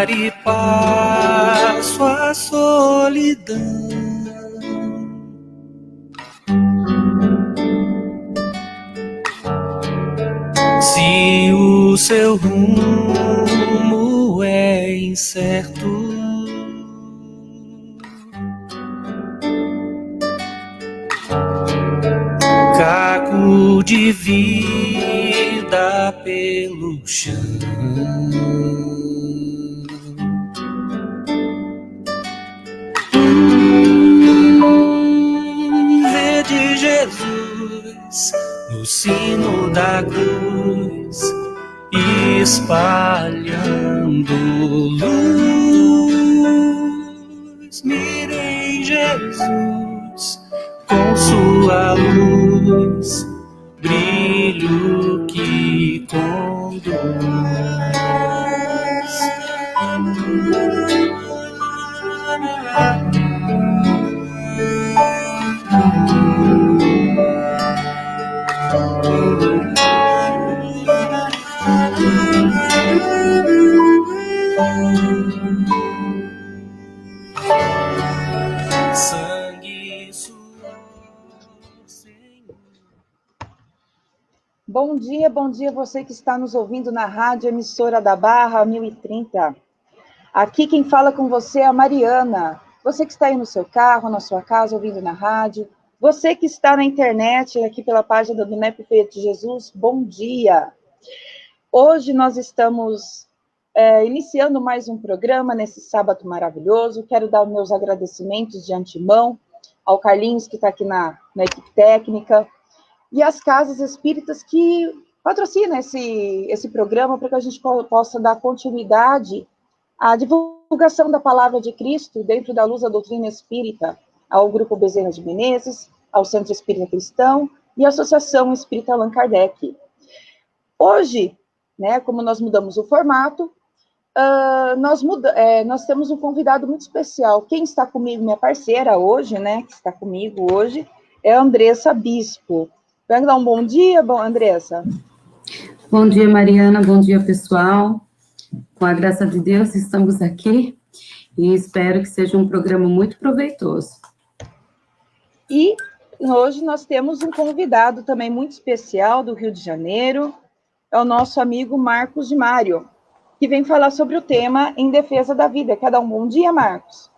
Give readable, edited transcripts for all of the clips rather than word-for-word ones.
dar e passo à solidão. Se o seu rumo é incerto, caco de vida pelo chão. Vede Jesus no sino da cruz, espalhando luz. Mirem Jesus com sua luz, brilho que conduz. Sangue, suor, Senhor. Bom dia você que está nos ouvindo na Rádio Emissora da Barra 1030. Aqui quem fala com você é a Mariana. Você que está aí no seu carro, na sua casa, ouvindo na rádio. Você que está na internet, aqui pela página do NEP Feio de Jesus, bom dia. Hoje nós estamos iniciando mais um programa nesse sábado maravilhoso. Quero dar meus agradecimentos de antemão ao Carlinhos, que está aqui na equipe técnica, e as casas espíritas que patrocinam esse programa para que a gente possa dar continuidade à divulgação da palavra de Cristo dentro da luz da doutrina espírita, ao Grupo Bezerra de Menezes, ao Centro Espírita Cristão e à Associação Espírita Allan Kardec. Hoje, né, como nós mudamos o formato, nós temos um convidado muito especial. Quem está comigo, minha parceira hoje, né, que está comigo hoje, é a Andressa Bispo. Vai dar um bom dia, Andressa? Bom dia, Mariana, bom dia, pessoal. Com a graça de Deus, estamos aqui e espero que seja um programa muito proveitoso. E hoje nós temos um convidado também muito especial do Rio de Janeiro, é o nosso amigo Marcos de Mário, que vem falar sobre o tema Em Defesa da Vida. Quer dar um bom dia, Marcos?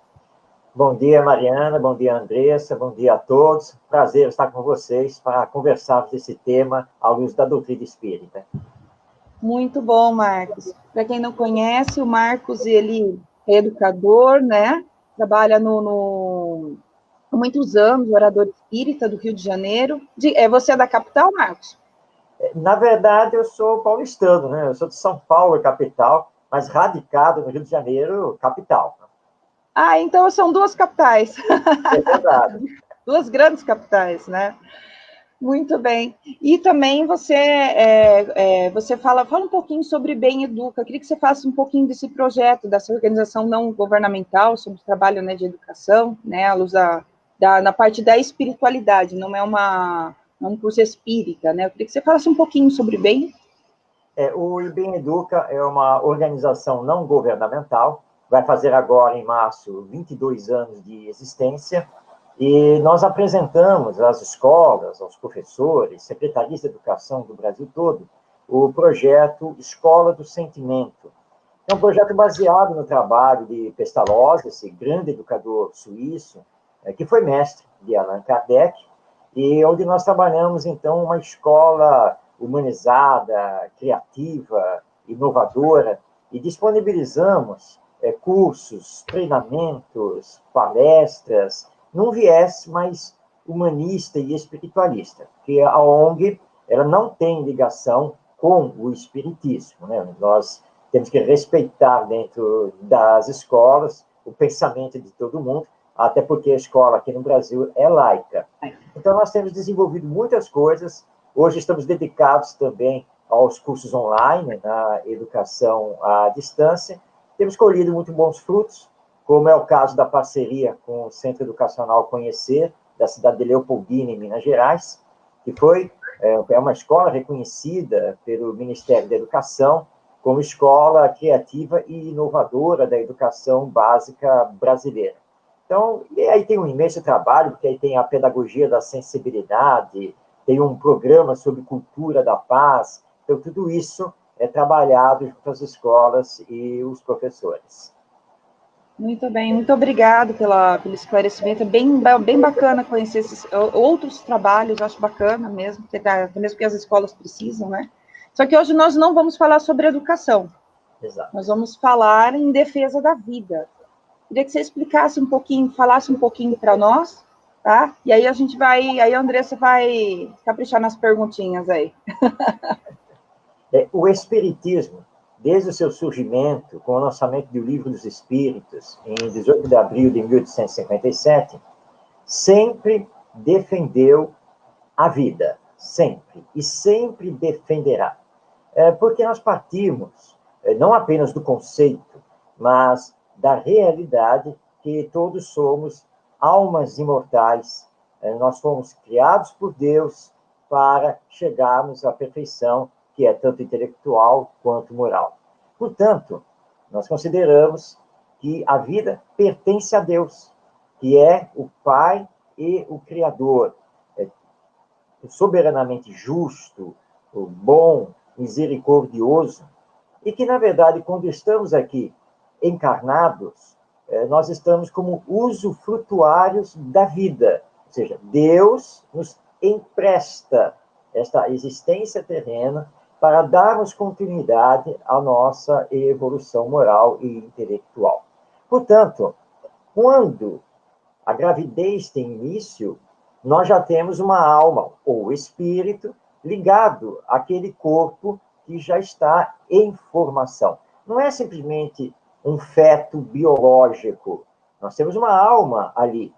Bom dia, Mariana, bom dia, Andressa, bom dia a todos. Prazer estar com vocês para conversarmos desse tema à luz da doutrina espírita. Muito bom, Marcos. Para quem não conhece, o Marcos, ele é educador, né? Trabalha há muitos anos, orador espírita do Rio de Janeiro. Você é da capital, Marcos? Na verdade, eu sou paulistano, né? Eu sou de São Paulo, capital, mas radicado no Rio de Janeiro, capital. Ah, então são duas capitais. É verdade. Duas grandes capitais, né? Muito bem. E também você fala um pouquinho sobre Bem Educa. Eu queria que você falasse um pouquinho desse projeto, dessa organização não governamental sobre o trabalho, né, de educação, né, à luz na parte da espiritualidade, não é um curso espírita, né? Eu queria que você falasse um pouquinho sobre Bem. O Bem Educa é uma organização não governamental, vai fazer agora, em março, 22 anos de existência, e nós apresentamos às escolas, aos professores, secretarias de educação do Brasil todo, o projeto Escola do Sentimento. É um projeto baseado no trabalho de Pestalozzi, esse grande educador suíço, que foi mestre de Allan Kardec, e onde nós trabalhamos, então, uma escola humanizada, criativa, inovadora, e disponibilizamos cursos, treinamentos, palestras, num viés mais humanista e espiritualista, porque a ONG ela não tem ligação com o espiritismo, né? Nós temos que respeitar dentro das escolas o pensamento de todo mundo, até porque a escola aqui no Brasil é laica. Então, nós temos desenvolvido muitas coisas. Hoje estamos dedicados também aos cursos online, na educação à distância. Temos colhido muito bons frutos, como é o caso da parceria com o Centro Educacional Conhecer, da cidade de Leopoldina, em Minas Gerais, que é uma escola reconhecida pelo Ministério da Educação como escola criativa e inovadora da educação básica brasileira. Então, e aí tem um imenso trabalho, porque aí tem a pedagogia da sensibilidade, tem um programa sobre cultura da paz, então tudo isso é trabalhado junto às escolas e os professores. Muito bem, muito obrigado pelo esclarecimento, é bem bacana conhecer esses outros trabalhos, acho bacana mesmo, mesmo que as escolas precisam, né? Só que hoje nós não vamos falar sobre educação, Exato. Nós vamos falar em defesa da vida. Queria que você explicasse um pouquinho, falasse um pouquinho para nós, tá? E aí aí a Andressa vai caprichar nas perguntinhas aí. O Espiritismo, desde o seu surgimento, com o lançamento do Livro dos Espíritos, em 18 de abril de 1857, sempre defendeu a vida, sempre, e sempre defenderá. Porque nós partimos não apenas do conceito, mas da realidade que todos somos almas imortais. Nós fomos criados por Deus para chegarmos à perfeição, que é tanto intelectual quanto moral. Portanto, nós consideramos que a vida pertence a Deus, que é o Pai e o Criador, soberanamente justo, o bom, misericordioso, e que, na verdade, quando estamos aqui encarnados, nós estamos como usufrutuários da vida, ou seja, Deus nos empresta esta existência terrena para darmos continuidade à nossa evolução moral e intelectual. Portanto, quando a gravidez tem início, nós já temos uma alma, ou espírito, ligado àquele corpo que já está em formação. Não é simplesmente um feto biológico. Nós temos uma alma ali,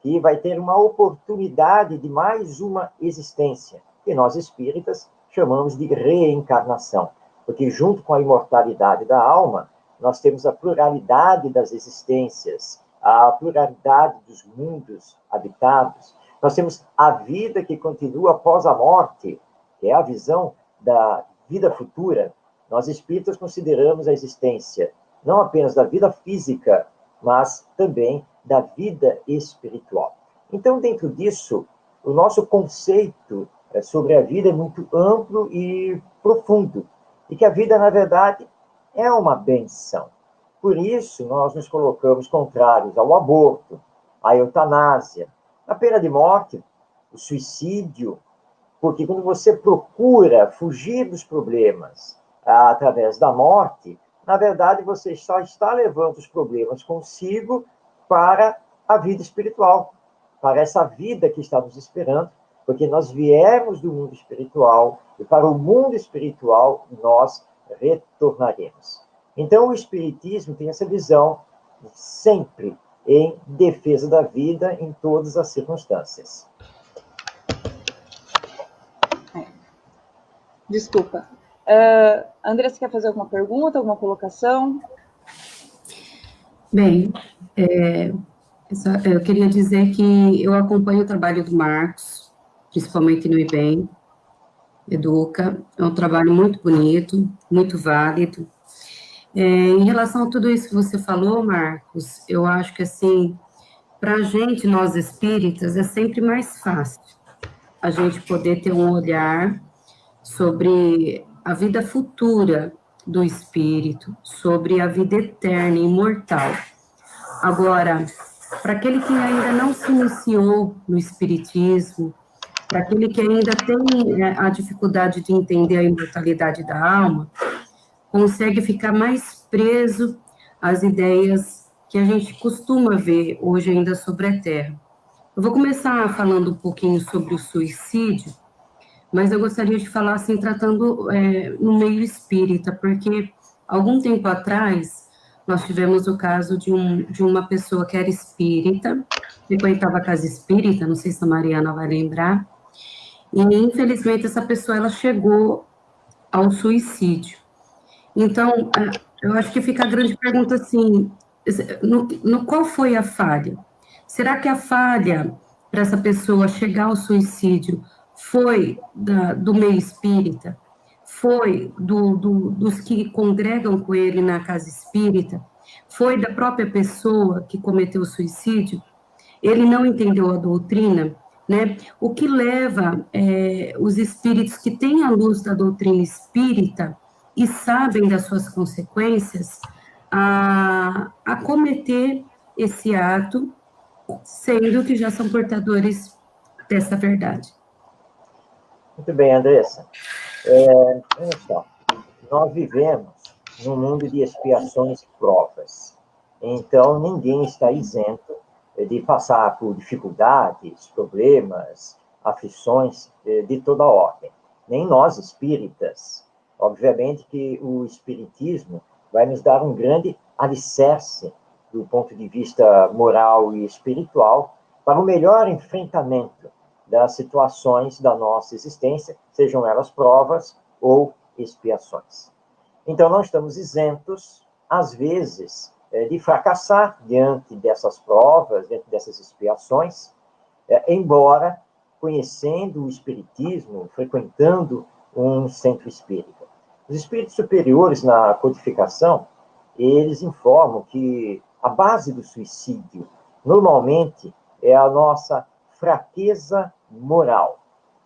que vai ter uma oportunidade de mais uma existência, que nós espíritas chamamos de reencarnação, porque junto com a imortalidade da alma, nós temos a pluralidade das existências, a pluralidade dos mundos habitados. Nós temos a vida que continua após a morte, que é a visão da vida futura. Nós espíritas consideramos a existência não apenas da vida física, mas também da vida espiritual. Então, dentro disso, o nosso conceito sobre a vida é muito amplo e profundo, e que a vida, na verdade, é uma benção. Por isso, nós nos colocamos contrários ao aborto, à eutanásia, à pena de morte, o suicídio, porque quando você procura fugir dos problemas através da morte, na verdade, você só está levando os problemas consigo para a vida espiritual, para essa vida que está nos esperando, porque nós viemos do mundo espiritual e para o mundo espiritual nós retornaremos. Então, o Espiritismo tem essa visão sempre em defesa da vida em todas as circunstâncias. Desculpa. André, você quer fazer alguma pergunta, alguma colocação? Bem, eu queria dizer que eu acompanho o trabalho do Marcos, principalmente no IBEM, Educa, é um trabalho muito bonito, muito válido. Em relação a tudo isso que você falou, Marcos, eu acho que, assim, para a gente, nós espíritas, é sempre mais fácil a gente poder ter um olhar sobre a vida futura do espírito, sobre a vida eterna, imortal. Agora, para aquele que ainda não se iniciou no espiritismo, para aquele que ainda tem a dificuldade de entender a imortalidade da alma, consegue ficar mais preso às ideias que a gente costuma ver hoje ainda sobre a Terra. Eu vou começar falando um pouquinho sobre o suicídio, mas eu gostaria de falar, assim, tratando no meio espírita, porque algum tempo atrás nós tivemos o caso de uma pessoa que era espírita, frequentava a casa espírita, não sei se a Mariana vai lembrar, e infelizmente essa pessoa ela chegou ao suicídio. Então, eu acho que fica a grande pergunta assim, qual foi a falha? Será que a falha para essa pessoa chegar ao suicídio foi do meio espírita? foi dos que congregam com ele na casa espírita? Foi da própria pessoa que cometeu o suicídio? Ele não entendeu a doutrina, né? O que leva os espíritos que têm a luz da doutrina espírita e sabem das suas consequências a cometer esse ato, sendo que já são portadores dessa verdade. Muito bem, Andressa. Olha só, nós vivemos num mundo de expiações e provas. Então, ninguém está isento de passar por dificuldades, problemas, aflições de toda ordem. Nem nós, espíritas. Obviamente que o espiritismo vai nos dar um grande alicerce do ponto de vista moral e espiritual para o melhor enfrentamento das situações da nossa existência, sejam elas provas ou expiações. Então, não estamos isentos, às vezes, de fracassar diante dessas provas, diante dessas expiações, embora conhecendo o espiritismo, frequentando um centro espírita. Os espíritos superiores na codificação, eles informam que a base do suicídio, normalmente, é a nossa fraqueza moral.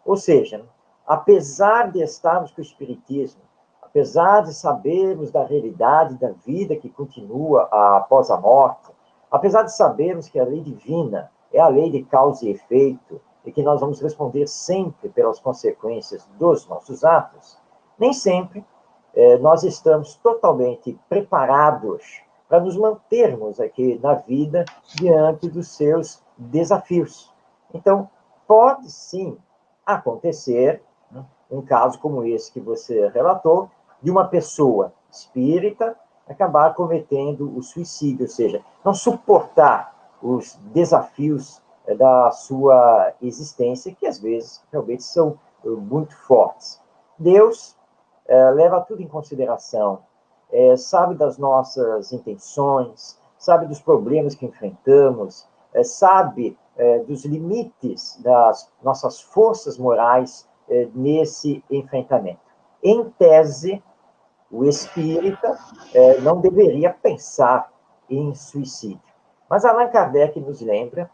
Ou seja, apesar de estarmos com o espiritismo, apesar de sabermos da realidade da vida que continua após a morte, apesar de sabermos que a lei divina é a lei de causa e efeito e que nós vamos responder sempre pelas consequências dos nossos atos, nem sempre nós estamos totalmente preparados para nos mantermos aqui na vida diante dos seus desafios. Então, pode sim acontecer, né, um caso como esse que você relatou, de uma pessoa espírita acabar cometendo o suicídio, ou seja, não suportar os desafios da sua existência, que às vezes realmente são muito fortes. Deus leva tudo em consideração, sabe das nossas intenções, sabe dos problemas que enfrentamos, sabe dos limites das nossas forças morais nesse enfrentamento. Em tese, o espírita não deveria pensar em suicídio. Mas Allan Kardec nos lembra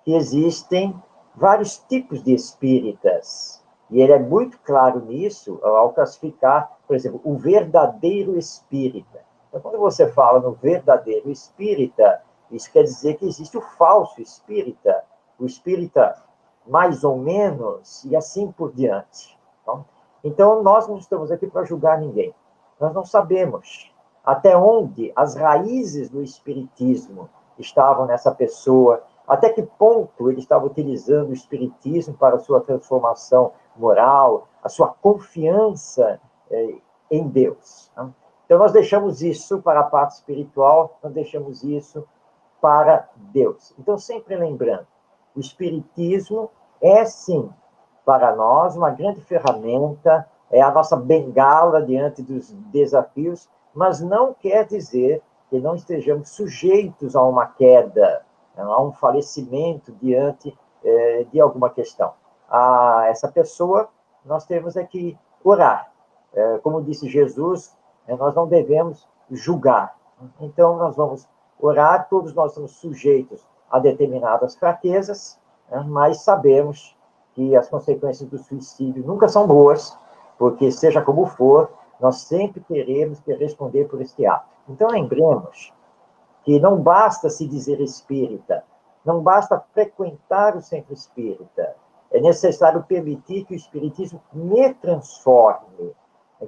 que existem vários tipos de espíritas, e ele é muito claro nisso ao classificar, por exemplo, o verdadeiro espírita. Então, quando você fala no verdadeiro espírita, isso quer dizer que existe o falso espírita, o espírita mais ou menos, e assim por diante. Então, nós não estamos aqui para julgar ninguém. Nós não sabemos até onde as raízes do espiritismo estavam nessa pessoa, até que ponto ele estava utilizando o espiritismo para a sua transformação moral, a sua confiança em Deus. Então, nós deixamos isso para a parte espiritual, nós deixamos isso para Deus. Então, sempre lembrando, o espiritismo é, sim, para nós, uma grande ferramenta, é a nossa bengala diante dos desafios, mas não quer dizer que não estejamos sujeitos a uma queda, a um falecimento diante de alguma questão. A essa pessoa, nós temos que orar. Como disse Jesus, nós não devemos julgar. Então, nós vamos orar, todos nós estamos sujeitos a determinadas fraquezas, mas sabemos que as consequências do suicídio nunca são boas, porque, seja como for, nós sempre teremos que responder por este ato. Então, lembremos que não basta se dizer espírita, não basta frequentar o centro espírita, é necessário permitir que o espiritismo me transforme,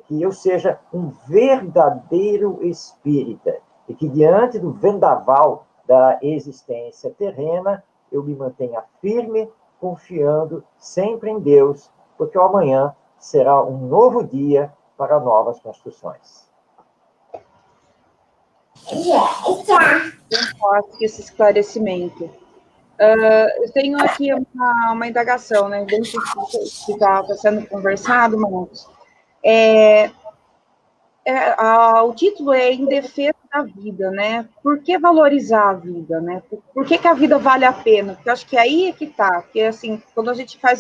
que eu seja um verdadeiro espírita, e que diante do vendaval da existência terrena, eu me mantenha firme, confiando sempre em Deus, porque o amanhã será um novo dia para novas construções. Fantástico esse esclarecimento. Eu tenho aqui uma indagação, né, dentro do que está sendo conversado, Marcos. O título é Em Defesa a vida, né? Por que valorizar a vida, né? Por que a vida vale a pena? Porque eu acho que aí é que tá. Porque, assim, quando a gente faz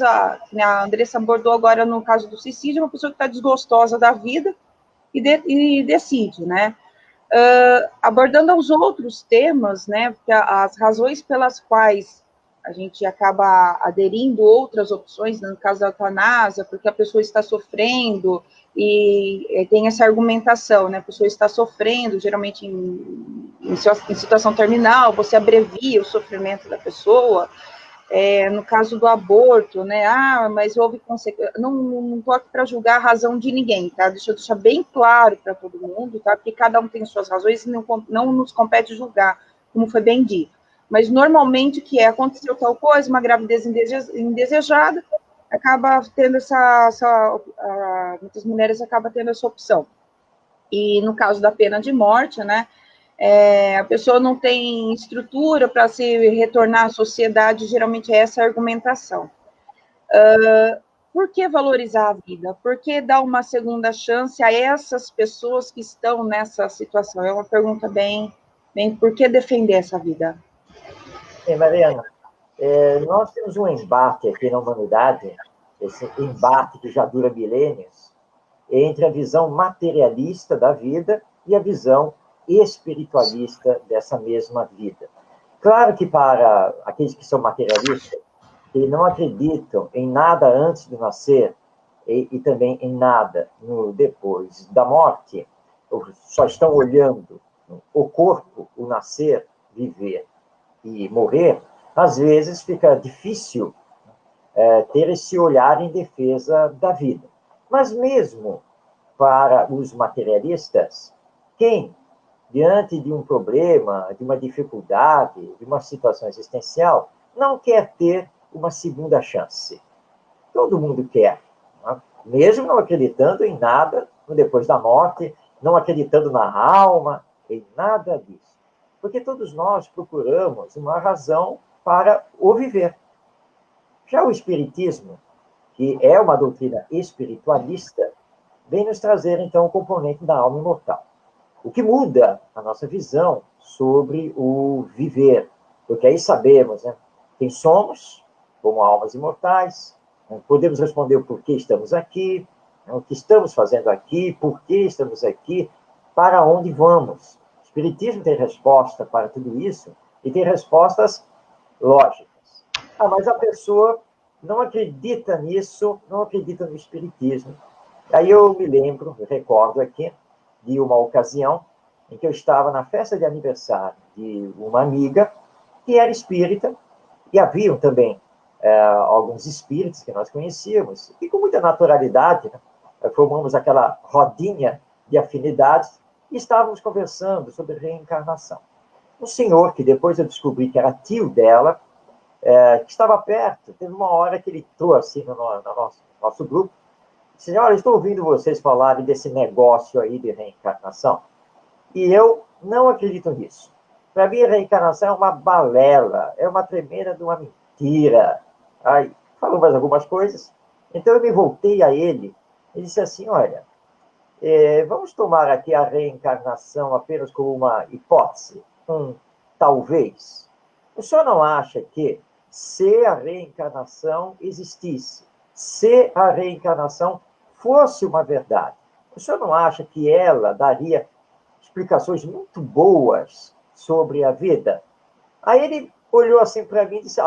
né, a Andressa abordou agora no caso do suicídio, uma pessoa que está desgostosa da vida e decide, né? Abordando os outros temas, né? Porque as razões pelas quais a gente acaba aderindo outras opções, no caso da eutanásia, porque a pessoa está sofrendo, e tem essa argumentação, né? A pessoa está sofrendo, geralmente em situação terminal, você abrevia o sofrimento da pessoa. No caso do aborto, né? Mas houve consequência. Não estou aqui para julgar a razão de ninguém, tá? Deixa eu deixar bem claro para todo mundo, tá? Porque cada um tem suas razões e não nos compete julgar, como foi bem dito. Mas normalmente o que aconteceu tal coisa, uma gravidez indesejada, acaba tendo muitas mulheres acabam tendo essa opção. E no caso da pena de morte, né? A pessoa não tem estrutura para se retornar à sociedade, geralmente é essa a argumentação. Por que valorizar a vida? Por que dar uma segunda chance a essas pessoas que estão nessa situação? É uma pergunta bem por que defender essa vida? Mariana, nós temos um embate aqui na humanidade, esse embate que já dura milênios, entre a visão materialista da vida e a visão espiritualista dessa mesma vida. Claro que para aqueles que são materialistas, que não acreditam em nada antes do nascer e também em nada no depois da morte, só estão olhando o corpo, o nascer, viver e morrer, às vezes fica difícil ter esse olhar em defesa da vida. Mas mesmo para os materialistas, quem, diante de um problema, de uma dificuldade, de uma situação existencial, não quer ter uma segunda chance? Todo mundo quer, né? Mesmo não acreditando em nada depois da morte, não acreditando na alma, em nada disso. Porque todos nós procuramos uma razão para o viver. Já o Espiritismo, que é uma doutrina espiritualista, vem nos trazer, então, o componente da alma imortal. O que muda a nossa visão sobre o viver. Porque aí sabemos, né, quem somos, como almas imortais, né, podemos responder o porquê estamos aqui, né, o que estamos fazendo aqui, por que estamos aqui, para onde vamos. O Espiritismo tem resposta para tudo isso e tem respostas lógicas. Mas a pessoa não acredita nisso, não acredita no Espiritismo. Aí eu me lembro, eu recordo aqui, de uma ocasião em que eu estava na festa de aniversário de uma amiga que era espírita, e haviam também alguns espíritos que nós conhecíamos, e com muita naturalidade, né, formamos aquela rodinha de afinidades e estávamos conversando sobre reencarnação. Um senhor, que depois eu descobri que era tio dela, que estava perto, teve uma hora que ele trouxe no nosso grupo, senhora, estou ouvindo vocês falarem desse negócio aí de reencarnação, e eu não acredito nisso. Para mim, a reencarnação é uma balela, é uma tremenda de uma mentira. Aí, falou mais algumas coisas, então eu me voltei a ele e disse assim, olha, vamos tomar aqui a reencarnação apenas como uma hipótese, talvez. O senhor não acha que, se a reencarnação existisse, se a reencarnação fosse uma verdade, o senhor não acha que ela daria explicações muito boas sobre a vida? Aí ele olhou assim para mim e disse,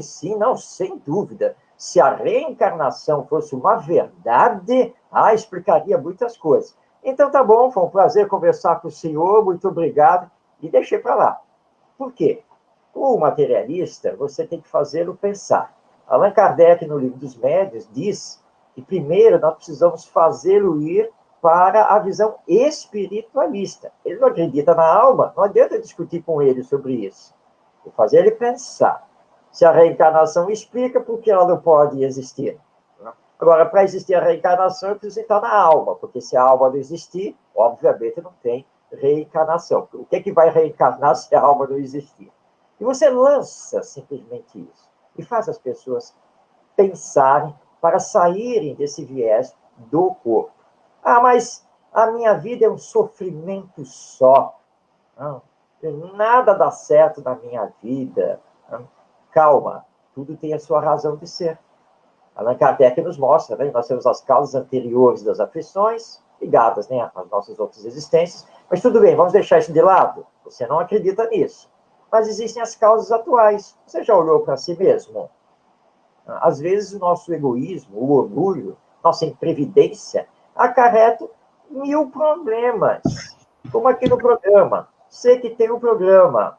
sim, não, sem dúvida. Se a reencarnação fosse uma verdade, explicaria muitas coisas. Então tá bom, foi um prazer conversar com o senhor, muito obrigado, e deixei para lá. Por quê? O materialista, você tem que fazê-lo pensar. Allan Kardec, no Livro dos Médiuns, diz que primeiro nós precisamos fazê-lo ir para a visão espiritualista. Ele não acredita na alma, não adianta discutir com ele sobre isso. Tem que fazer ele pensar. Se a reencarnação explica, por que ela não pode existir? Agora, para existir a reencarnação, eu preciso estar na alma, porque se a alma não existir, obviamente não tem reencarnação. O que é que vai reencarnar se a alma não existir? E você lança simplesmente isso e faz as pessoas pensarem para saírem desse viés do corpo. Mas a minha vida é um sofrimento só. Não, nada dá certo na minha vida. Não. Calma, tudo tem a sua razão de ser. Allan Kardec nos mostra, né? Nós temos as causas anteriores das aflições, ligadas, né, às nossas outras existências, mas tudo bem, vamos deixar isso de lado. Você não acredita nisso. Mas existem as causas atuais. Você já olhou para si mesmo? Às vezes o nosso egoísmo, o orgulho, nossa imprevidência, acarreta 1000 problemas. Como aqui no programa. Você que tem um programa,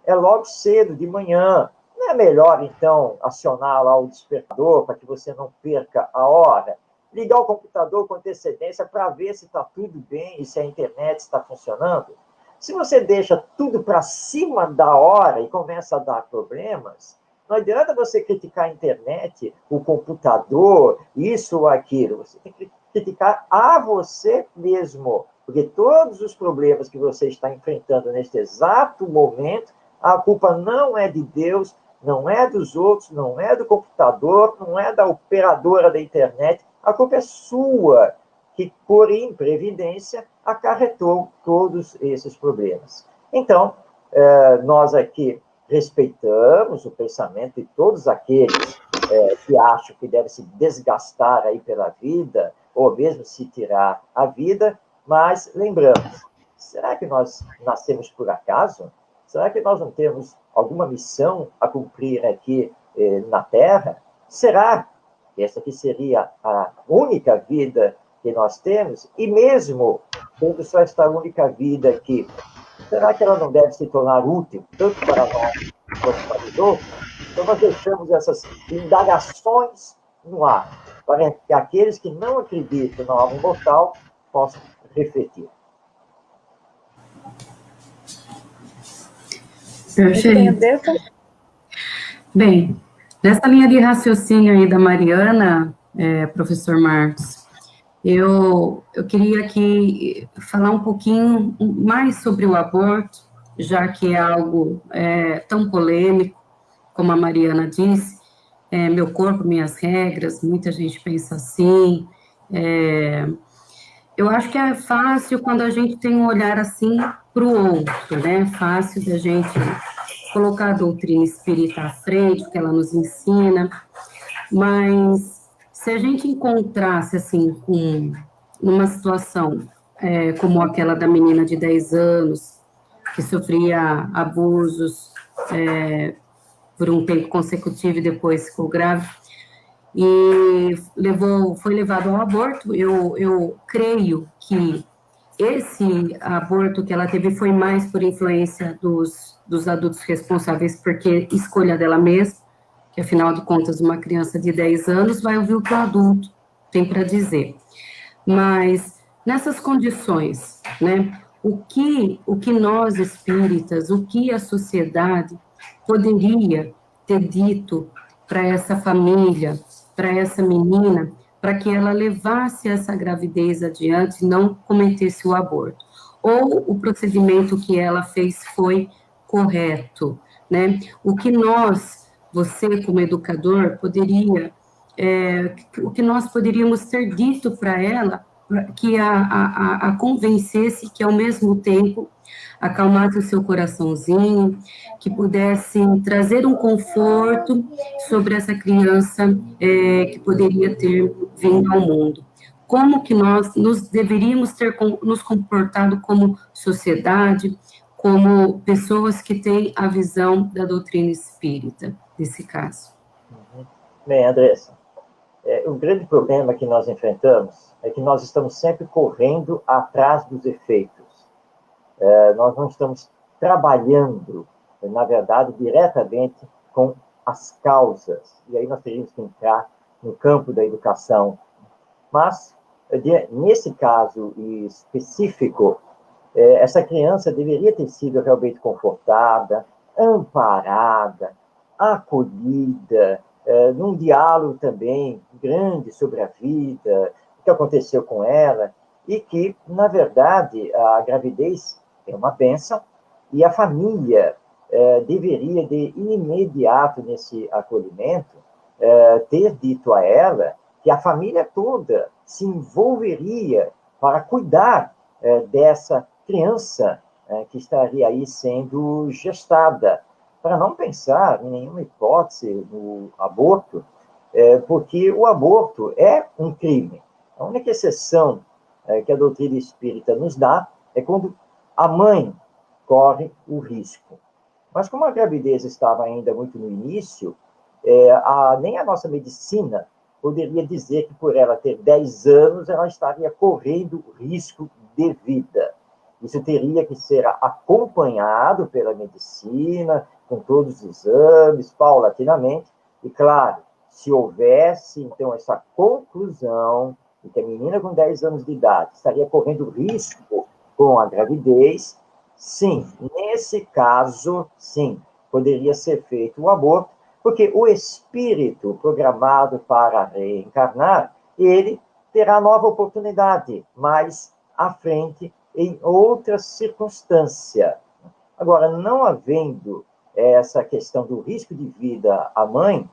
é logo cedo, de manhã. Não é melhor, então, acionar lá o despertador para que você não perca a hora? Ligar o computador com antecedência para ver se está tudo bem e se a internet está funcionando? Se você deixa tudo para cima da hora e começa a dar problemas, não adianta você criticar a internet, o computador, isso ou aquilo. Você tem que criticar a você mesmo. Porque todos os problemas que você está enfrentando neste exato momento, a culpa não é de Deus, não é dos outros, não é do computador, não é da operadora da internet. A culpa é sua, que por imprevidência acarretou todos esses problemas. Então, nós aqui respeitamos o pensamento de todos aqueles que acham que deve se desgastar aí pela vida, ou mesmo se tirar a vida, mas lembramos, será que nós nascemos por acaso? Será que nós não temos alguma missão a cumprir aqui na Terra? Será que essa aqui seria a única vida que nós temos? E mesmo tendo só esta única vida aqui, será que ela não deve se tornar útil, tanto para nós quanto para os outros? Então, nós deixamos essas indagações no ar, para que aqueles que não acreditam na alma imortal possam refletir. Perfeito. Bem, nessa linha de raciocínio aí da Mariana, professor Marcos, eu queria aqui falar um pouquinho mais sobre o aborto, já que é algo tão polêmico, como a Mariana disse, meu corpo, minhas regras, muita gente pensa assim. Eu acho que é fácil quando a gente tem um olhar assim para o outro, né? Fácil da gente colocar a doutrina espírita à frente, o que ela nos ensina, mas se a gente encontrasse, assim, com numa situação como aquela da menina de 10 anos, que sofria abusos por um tempo consecutivo e depois ficou grávida, e foi levado ao aborto, eu creio que esse aborto que ela teve foi mais por influência dos adultos responsáveis, porque escolha dela mesma, que afinal de contas uma criança de 10 anos vai ouvir o que o adulto tem para dizer. Mas nessas condições, né, o que nós espíritas, o que a sociedade poderia ter dito para essa família, para essa menina, para que ela levasse essa gravidez adiante e não cometesse o aborto? Ou o procedimento que ela fez foi correto, né? O que você como educador o que nós poderíamos ter dito para ela, que a convencesse que, ao mesmo tempo, acalmasse o seu coraçãozinho, que pudesse trazer um conforto sobre essa criança que poderia ter vindo ao mundo. Como que nós deveríamos ter nos comportado como sociedade, como pessoas que têm a visão da doutrina espírita, nesse caso? Bem, Andressa, o grande problema que nós enfrentamos é que nós estamos sempre correndo atrás dos efeitos. Nós não estamos trabalhando, na verdade, diretamente com as causas. E aí nós teríamos que entrar no campo da educação. Mas, nesse caso específico, essa criança deveria ter sido realmente confortada, amparada, acolhida, num diálogo também grande sobre a vida, o que aconteceu com ela, e que, na verdade, a gravidez é uma bênção, e a família deveria, de imediato nesse acolhimento, ter dito a ela que a família toda se envolveria para cuidar dessa criança que estaria aí sendo gestada, para não pensar em nenhuma hipótese no aborto, porque o aborto é um crime. A única exceção que a doutrina espírita nos dá é quando a mãe corre o risco. Mas como a gravidez estava ainda muito no início, nem a nossa medicina poderia dizer que por ela ter 10 anos, ela estaria correndo risco de vida. Isso teria que ser acompanhado pela medicina, com todos os exames, paulatinamente, e claro, se houvesse, então, essa conclusão de que a menina com 10 anos de idade estaria correndo risco com a gravidez, sim, nesse caso, sim, poderia ser feito o aborto, porque o espírito programado para reencarnar, ele terá nova oportunidade mais à frente, em outra circunstância. Agora, não havendo essa questão do risco de vida à mãe,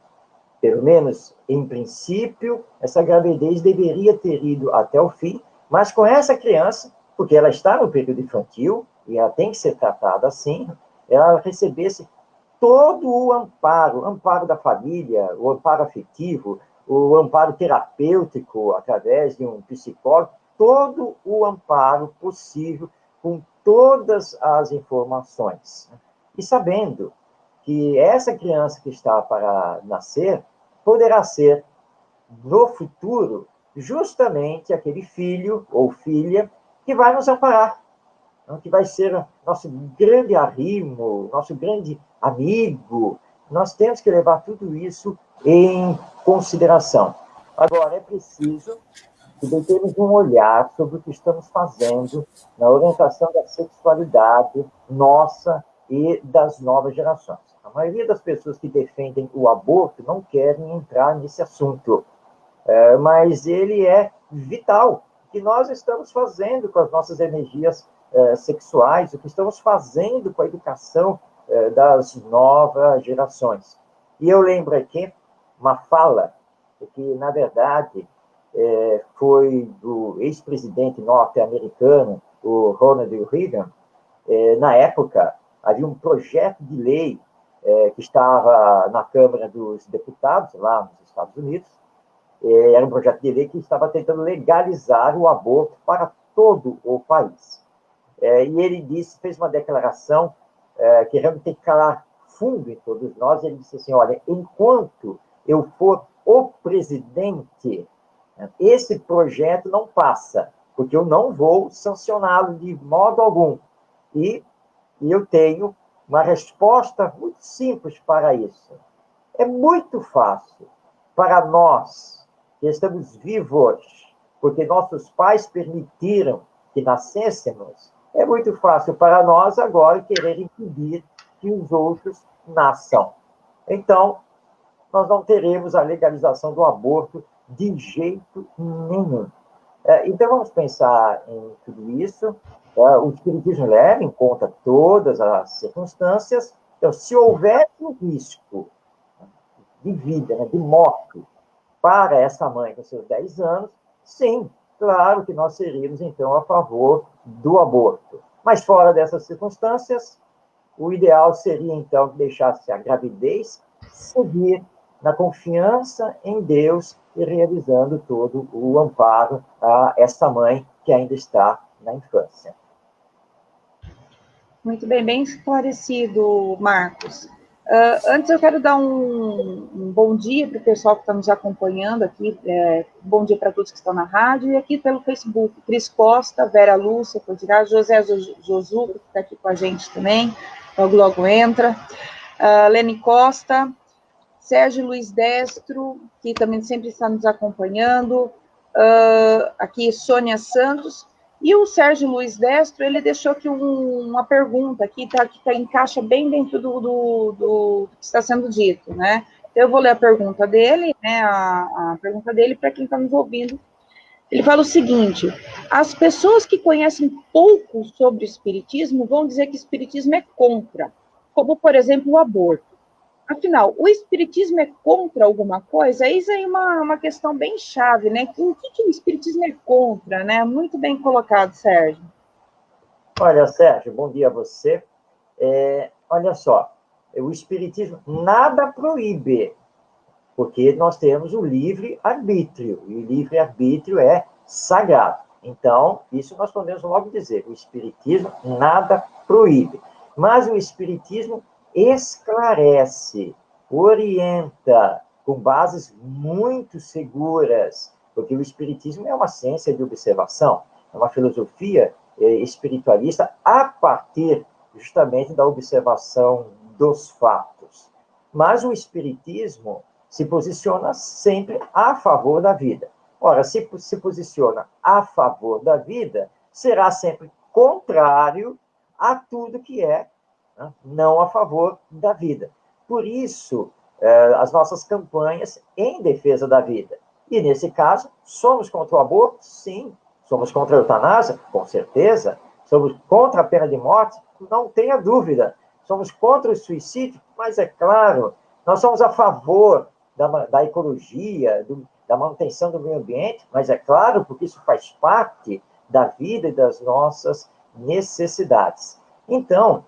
pelo menos em princípio, essa gravidez deveria ter ido até o fim, mas com essa criança, porque ela está no período infantil, e ela tem que ser tratada assim, ela recebesse todo o amparo da família, o amparo afetivo, o amparo terapêutico através de um psicólogo, todo o amparo possível, com todas as informações. E sabendo que essa criança que está para nascer poderá ser, no futuro, justamente aquele filho ou filha que vai nos amparar, que vai ser nosso grande arrimo, nosso grande amigo. Nós temos que levar tudo isso em consideração. Agora, é preciso que temos um olhar sobre o que estamos fazendo na orientação da sexualidade nossa e das novas gerações. A maioria das pessoas que defendem o aborto não querem entrar nesse assunto, mas ele é vital. O que nós estamos fazendo com as nossas energias sexuais, o que estamos fazendo com a educação das novas gerações. E eu lembro aqui uma fala que, na verdade, foi do ex-presidente norte-americano, o Ronald Reagan. Na época, havia um projeto de lei que estava na Câmara dos Deputados, lá nos Estados Unidos. Era um projeto de lei que estava tentando legalizar o aborto para todo o país. E ele fez uma declaração que realmente tem que calar fundo em todos nós. Ele disse assim: olha, enquanto eu for o presidente, esse projeto não passa, porque eu não vou sancioná-lo de modo algum. E eu tenho uma resposta muito simples para isso. É muito fácil para nós que estamos vivos, porque nossos pais permitiram que nascêssemos, é muito fácil para nós agora querer impedir que os outros nasçam. Então, nós não teremos a legalização do aborto de jeito nenhum. Então, vamos pensar em tudo isso. O Espiritismo leva em conta todas as circunstâncias. Então, se houver um risco de vida, de morte, para essa mãe com seus 10 anos, sim, claro que nós seríamos, então, a favor do aborto. Mas, fora dessas circunstâncias, o ideal seria, então, que deixasse a gravidez seguir na confiança em Deus e realizando todo o amparo a essa mãe que ainda está na infância. Muito bem, bem esclarecido, Marcos. Antes eu quero dar um bom dia para o pessoal que está nos acompanhando aqui, bom dia para todos que estão na rádio, e aqui pelo Facebook, Cris Costa, Vera Lúcia, Codirá, José Josu, que está aqui com a gente também, logo entra, Lene Costa, Sérgio Luiz Destro, que também sempre está nos acompanhando, aqui Sônia Santos, e o Sérgio Luiz Destro, ele deixou aqui uma pergunta aqui, que encaixa bem dentro do que está sendo dito, né? Eu vou ler a pergunta dele, né, a pergunta dele para quem está nos ouvindo. Ele fala o seguinte: as pessoas que conhecem pouco sobre o espiritismo vão dizer que o espiritismo é contra, como, por exemplo, o aborto. Afinal, o espiritismo é contra alguma coisa? Isso aí é uma questão bem chave, né? O que o espiritismo é contra, né? Muito bem colocado, Sérgio. Olha, Sérgio, bom dia a você. Olha só, o Espiritismo nada proíbe, porque nós temos o livre-arbítrio, e o livre-arbítrio é sagrado. Então, isso nós podemos logo dizer, o Espiritismo nada proíbe. Mas o Espiritismo esclarece, orienta, com bases muito seguras, porque o Espiritismo é uma ciência de observação, é uma filosofia espiritualista a partir justamente da observação dos fatos. Mas o Espiritismo se posiciona sempre a favor da vida. Ora, se posiciona a favor da vida, será sempre contrário a tudo que é, né, não a favor da vida. Por isso, as nossas campanhas em defesa da vida. E, nesse caso, somos contra o aborto? Sim. Somos contra a eutanásia? Com certeza. Somos contra a pena de morte? Não tenha dúvida. Somos contra o suicídio? Mas, é claro, nós somos a favor da ecologia, da manutenção do meio ambiente, mas, é claro, porque isso faz parte da vida e das nossas necessidades. Então,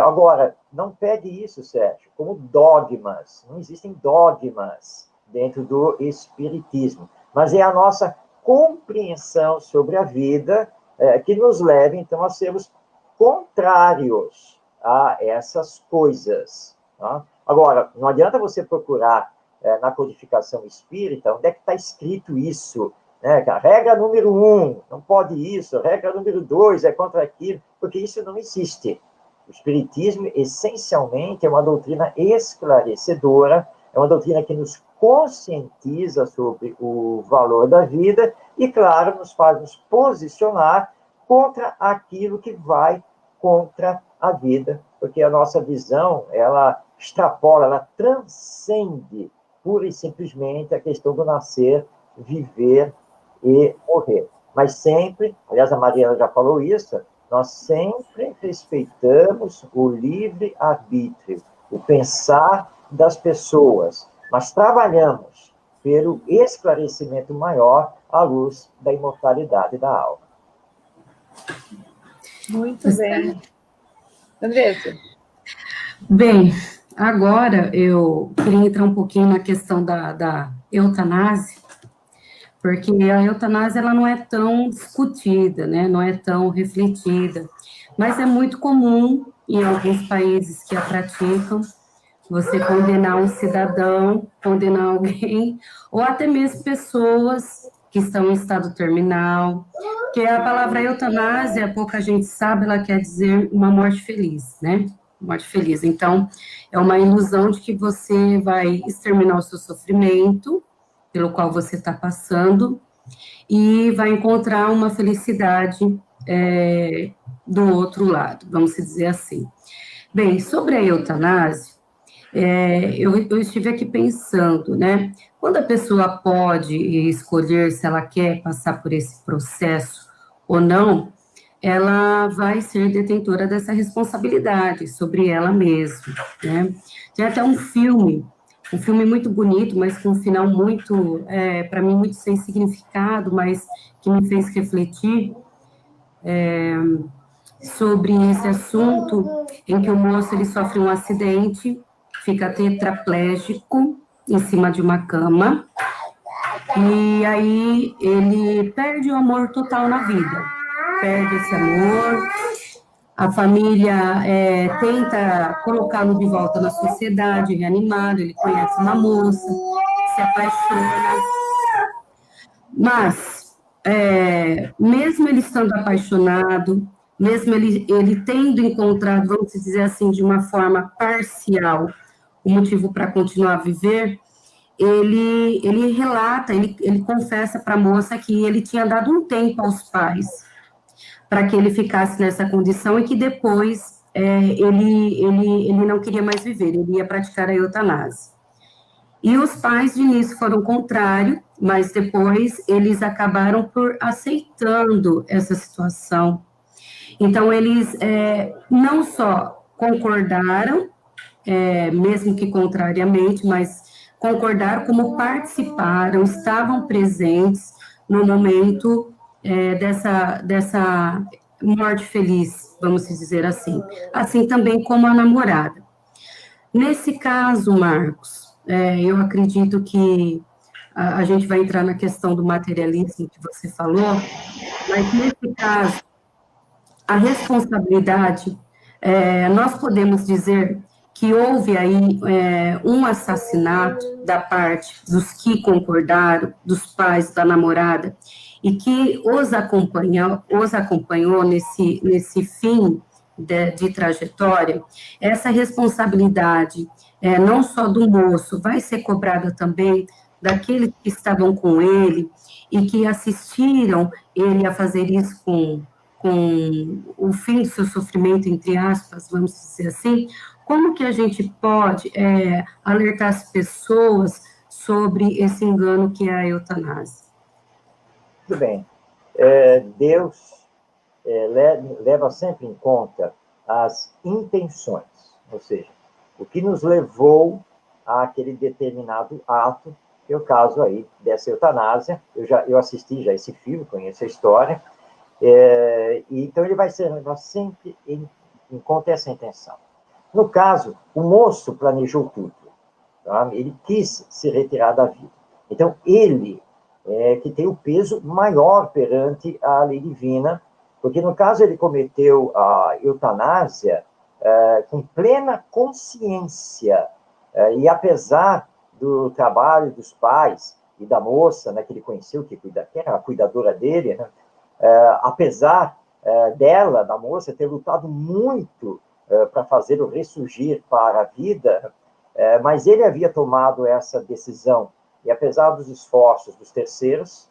agora, não pegue isso, Sérgio, como dogmas. Não existem dogmas dentro do Espiritismo, mas é a nossa compreensão sobre a vida que nos leva, então, a sermos contrários a essas coisas. Tá? Agora, não adianta você procurar na codificação espírita onde é que está escrito isso, né? A regra número 1, não pode isso, regra número 2 é contra aquilo, porque isso não existe. O Espiritismo, essencialmente, é uma doutrina esclarecedora, é uma doutrina que nos conscientiza sobre o valor da vida e, claro, nos faz nos posicionar contra aquilo que vai contra a vida, porque a nossa visão, ela extrapola, ela transcende pura e simplesmente a questão do nascer, viver e morrer. Mas sempre, aliás, a Mariana já falou isso, nós sempre respeitamos o livre-arbítrio, o pensar das pessoas, mas trabalhamos pelo esclarecimento maior à luz da imortalidade da alma. Muito bem. Andressa. Bem, agora eu queria entrar um pouquinho na questão da eutanásia, porque a eutanásia ela não é tão discutida, né? Não é tão refletida, mas é muito comum em alguns países que a praticam, você condenar um cidadão, condenar alguém, ou até mesmo pessoas que estão em estado terminal, que a palavra eutanásia, pouca gente sabe, ela quer dizer uma morte feliz, né? Morte feliz. Então, é uma ilusão de que você vai exterminar o seu sofrimento, pelo qual você está passando, e vai encontrar uma felicidade do outro lado, vamos dizer assim. Bem, sobre a eutanásia, eu estive aqui pensando, né? Quando a pessoa pode escolher se ela quer passar por esse processo ou não, ela vai ser detentora dessa responsabilidade sobre ela mesma, né? Tem até um filme muito bonito, mas com um final muito, para mim, muito sem significado, mas que me fez refletir sobre esse assunto, em que o moço ele sofre um acidente, fica tetraplégico em cima de uma cama, e aí ele perde o amor total na vida, perde esse amor, a família tenta colocá-lo de volta na sociedade, reanimado, ele conhece uma moça, se apaixona, mas mesmo ele estando apaixonado, mesmo ele tendo encontrado, vamos dizer assim, de uma forma parcial, o motivo para continuar a viver, ele relata, ele confessa para a moça que ele tinha dado um tempo aos pais para que ele ficasse nessa condição e que depois ele não queria mais viver, ele ia praticar a eutanásia. E os pais de início foram contrários, mas depois eles acabaram por aceitando essa situação. Então, eles não só concordaram, mesmo que contrariamente, mas concordaram como participaram, estavam presentes no momento dessa morte feliz, vamos dizer assim. Assim também como a namorada. Nesse caso, Marcos, eu acredito que a gente vai entrar na questão do materialismo que você falou, mas nesse caso, a responsabilidade, nós podemos dizer que houve aí um assassinato da parte dos que concordaram, dos pais da namorada, e que os acompanhou nesse fim de trajetória. Essa responsabilidade, não só do moço, vai ser cobrada também daqueles que estavam com ele e que assistiram ele a fazer isso com o fim do seu sofrimento, entre aspas, vamos dizer assim. Como que a gente pode alertar as pessoas sobre esse engano que é a eutanásia? Tudo bem. Deus leva sempre em conta as intenções, ou seja, o que nos levou àquele determinado ato, que é o caso aí dessa eutanásia. Eu assisti já esse filme, conheço a história, então ele vai levar sempre em conta essa intenção. No caso, o moço planejou tudo, tá? Ele quis se retirar da vida. Então, ele que tem o peso maior perante a lei divina, porque, no caso, ele cometeu a eutanásia com plena consciência, e apesar do trabalho dos pais e da moça, né, que ele conheceu, que era a cuidadora dele, né, apesar dela, da moça, ter lutado muito para fazê-lo ressurgir para a vida, mas ele havia tomado essa decisão, e apesar dos esforços dos terceiros,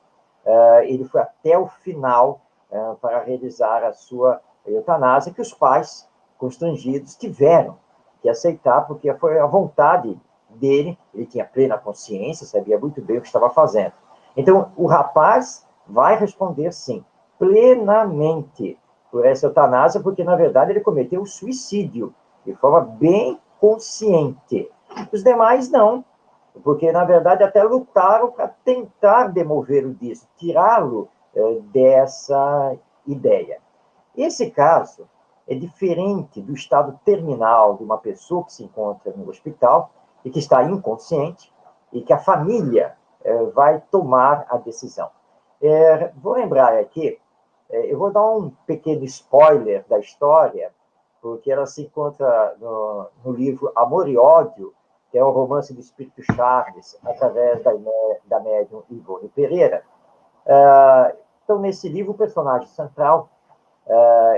ele foi até o final para realizar a sua eutanásia, que os pais, constrangidos, tiveram que aceitar, porque foi a vontade dele, ele tinha plena consciência, sabia muito bem o que estava fazendo. Então, o rapaz vai responder sim, plenamente, por essa eutanásia, porque, na verdade, ele cometeu o suicídio, de forma bem consciente. Os demais, não, porque, na verdade, até lutaram para tentar demovê-lo disso, tirá-lo dessa ideia. Esse caso é diferente do estado terminal de uma pessoa que se encontra no hospital e que está inconsciente e que a família vai tomar a decisão. Vou lembrar aqui, eu vou dar um pequeno spoiler da história, porque ela se encontra no livro Amor e Ódio, que é o romance do Espírito Charles, através da médium Ivone Pereira. Então, nesse livro, o personagem central,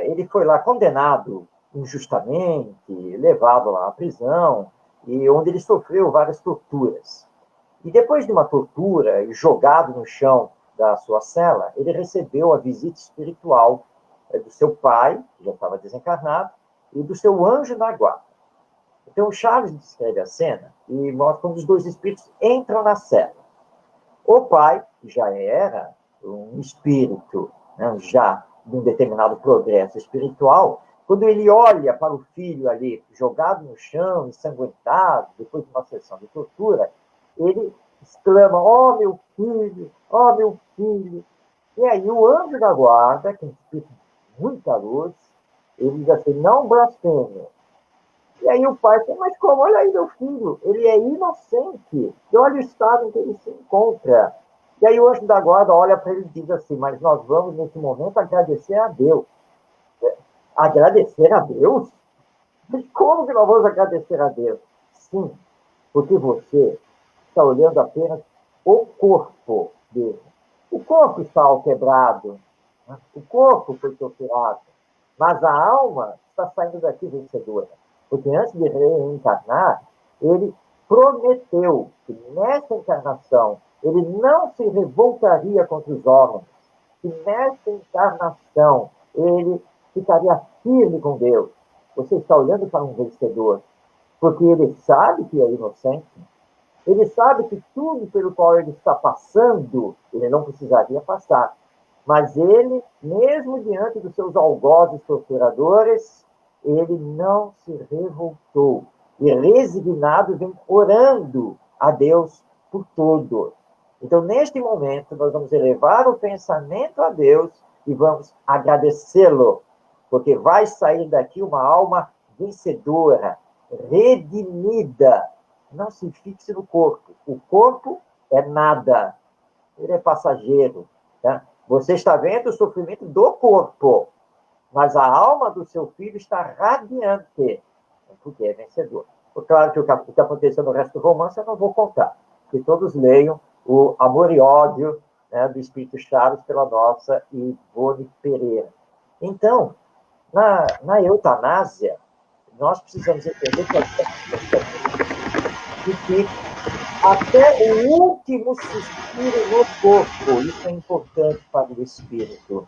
ele foi lá condenado injustamente, levado lá à prisão, e onde ele sofreu várias torturas. E depois de uma tortura, e jogado no chão da sua cela, ele recebeu a visita espiritual do seu pai, que já estava desencarnado, e do seu anjo da guarda. Então, o Charles descreve a cena e mostra quando os dois espíritos entram na cela. O pai, que já era um espírito, né, já de um determinado progresso espiritual, quando ele olha para o filho ali, jogado no chão, ensanguentado, depois de uma sessão de tortura, ele exclama, ó meu filho, ó meu filho. E aí o anjo da guarda, que é um espírito de muita luz, ele diz assim, não blasfeme. E aí o pai fala, mas como? Olha aí meu filho, ele é inocente. E olha o estado em que ele se encontra. E aí o anjo da guarda olha para ele e diz assim, mas nós vamos nesse momento agradecer a Deus. Agradecer a Deus? Mas como que nós vamos agradecer a Deus? Sim, porque você está olhando apenas o corpo dele. O corpo está quebrado, né? O corpo foi torturado, mas a alma está saindo daqui vencedora. Porque antes de reencarnar, ele prometeu que nessa encarnação ele não se revoltaria contra os homens, que nessa encarnação ele ficaria firme com Deus. Você está olhando para um vencedor, porque ele sabe que é inocente, ele sabe que tudo pelo qual ele está passando, ele não precisaria passar. Mas ele, mesmo diante dos seus algozes torturadores, ele não se revoltou. E resignado vem orando a Deus por todos. Então, neste momento, nós vamos elevar o pensamento a Deus e vamos agradecê-lo, porque vai sair daqui uma alma vencedora, redimida. Não se fixe no corpo. O corpo é nada. Ele é passageiro. Tá? Você está vendo o sofrimento do corpo, mas a alma do seu filho está radiante, porque é vencedor. Claro que o que aconteceu no resto do romance eu não vou contar, que todos leiam o Amor e Ódio, né, do Espírito Chaves pela nossa Ivone Pereira. Então, na eutanásia, nós precisamos entender que até o último suspiro no corpo, isso é importante para o espírito.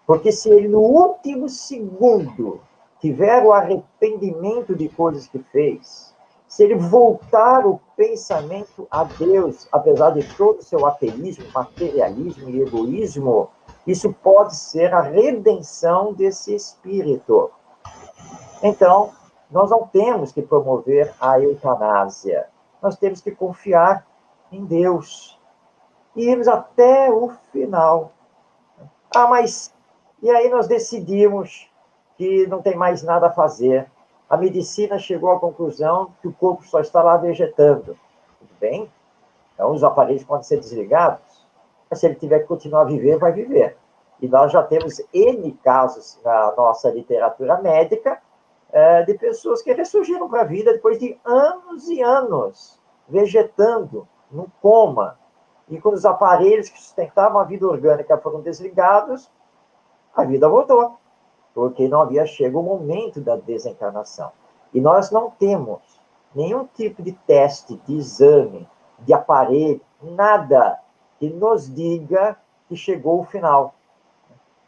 Porque se ele, no último segundo, tiver o arrependimento de coisas que fez, se ele voltar o pensamento a Deus, apesar de todo o seu ateísmo, materialismo e egoísmo, isso pode ser a redenção desse espírito. Então, nós não temos que promover a eutanásia. Nós temos que confiar em Deus e irmos até o final. Mas... E aí nós decidimos que não tem mais nada a fazer. A medicina chegou à conclusão que o corpo só está lá vegetando. Tudo bem? Então, os aparelhos podem ser desligados, mas se ele tiver que continuar a viver, vai viver. E nós já temos N casos na nossa literatura médica de pessoas que ressurgiram para a vida depois de anos e anos vegetando, num coma. E quando os aparelhos que sustentavam a vida orgânica foram desligados, a vida voltou, porque não havia chegado o momento da desencarnação. E nós não temos nenhum tipo de teste, de exame, de aparelho, nada que nos diga que chegou o final.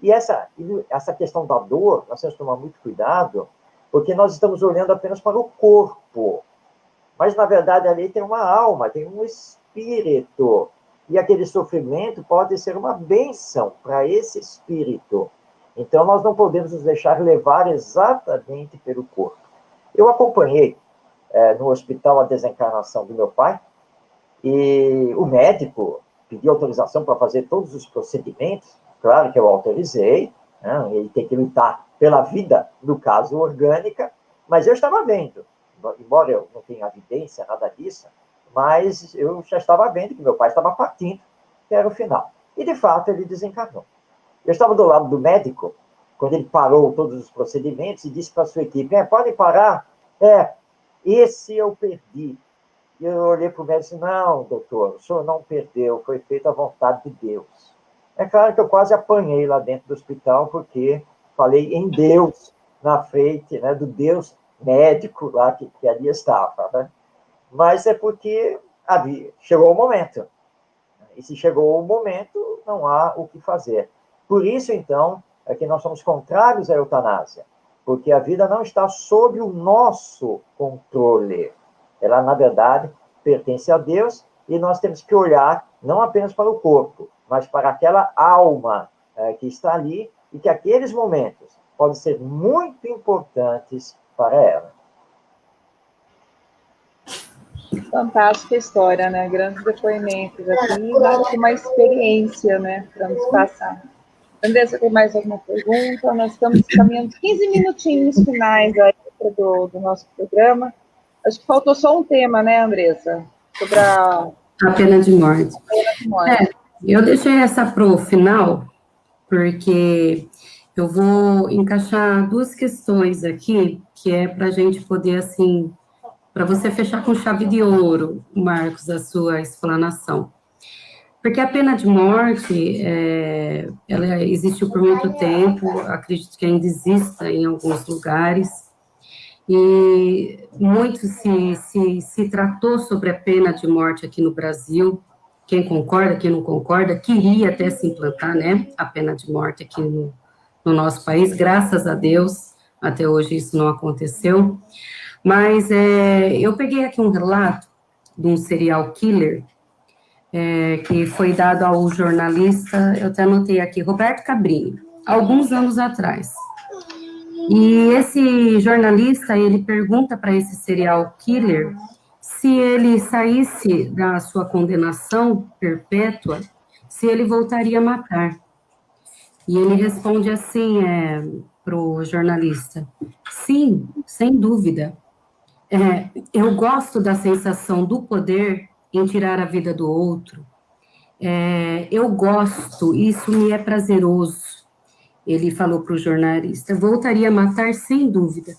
E essa questão da dor, nós temos que tomar muito cuidado, porque nós estamos olhando apenas para o corpo. Mas, na verdade, ali tem uma alma, tem um espírito. E aquele sofrimento pode ser uma bênção para esse espírito. Então, nós não podemos nos deixar levar exatamente pelo corpo. Eu acompanhei no hospital a desencarnação do meu pai, e o médico pediu autorização para fazer todos os procedimentos. Claro que eu autorizei, né? Ele tem que lutar pela vida, no caso orgânica, mas eu estava vendo, embora eu não tenha evidência, nada disso, mas eu já estava vendo que meu pai estava partindo, que era o final. E, de fato, ele desencarnou. Eu estava do lado do médico, quando ele parou todos os procedimentos e disse para a sua equipe, podem parar? Esse eu perdi. E eu olhei para o médico e disse, não, doutor, o senhor não perdeu, foi feita a vontade de Deus. É claro que eu quase apanhei lá dentro do hospital, porque falei em Deus, na frente, né, do Deus médico lá que ali estava, né? Mas é porque chegou o momento. E se chegou o momento, não há o que fazer. Por isso, então, é que nós somos contrários à eutanásia, porque a vida não está sob o nosso controle. Ela, na verdade, pertence a Deus, e nós temos que olhar não apenas para o corpo, mas para aquela alma que está ali, e que aqueles momentos podem ser muito importantes para ela. Fantástica história, né? Grandes depoimentos aqui, uma experiência, né, para nos passar. Andressa, tem mais alguma pergunta? Nós estamos caminhando 15 minutinhos finais aí do nosso programa. Acho que faltou só um tema, né, Andressa? Sobre a pena de morte. Pena de morte. Eu deixei essa para o final, porque eu vou encaixar duas questões aqui, que é para a gente poder, assim, para você fechar com chave de ouro, Marcos, a sua explanação. Porque a pena de morte, ela existiu por muito tempo, acredito que ainda exista em alguns lugares, e muito se tratou sobre a pena de morte aqui no Brasil. Quem concorda, quem não concorda, queria até se implantar, né, a pena de morte aqui no nosso país. Graças a Deus, até hoje isso não aconteceu. Mas eu peguei aqui um relato de um serial killer, que foi dado ao jornalista, eu até anotei aqui, Roberto Cabrini, alguns anos atrás. E esse jornalista, ele pergunta para esse serial killer se ele saísse da sua condenação perpétua, se ele voltaria a matar. E ele responde assim para o jornalista: sim, sem dúvida. Eu gosto da sensação do poder em tirar a vida do outro. Eu gosto, isso me é prazeroso. Ele falou para o jornalista: voltaria a matar sem dúvida.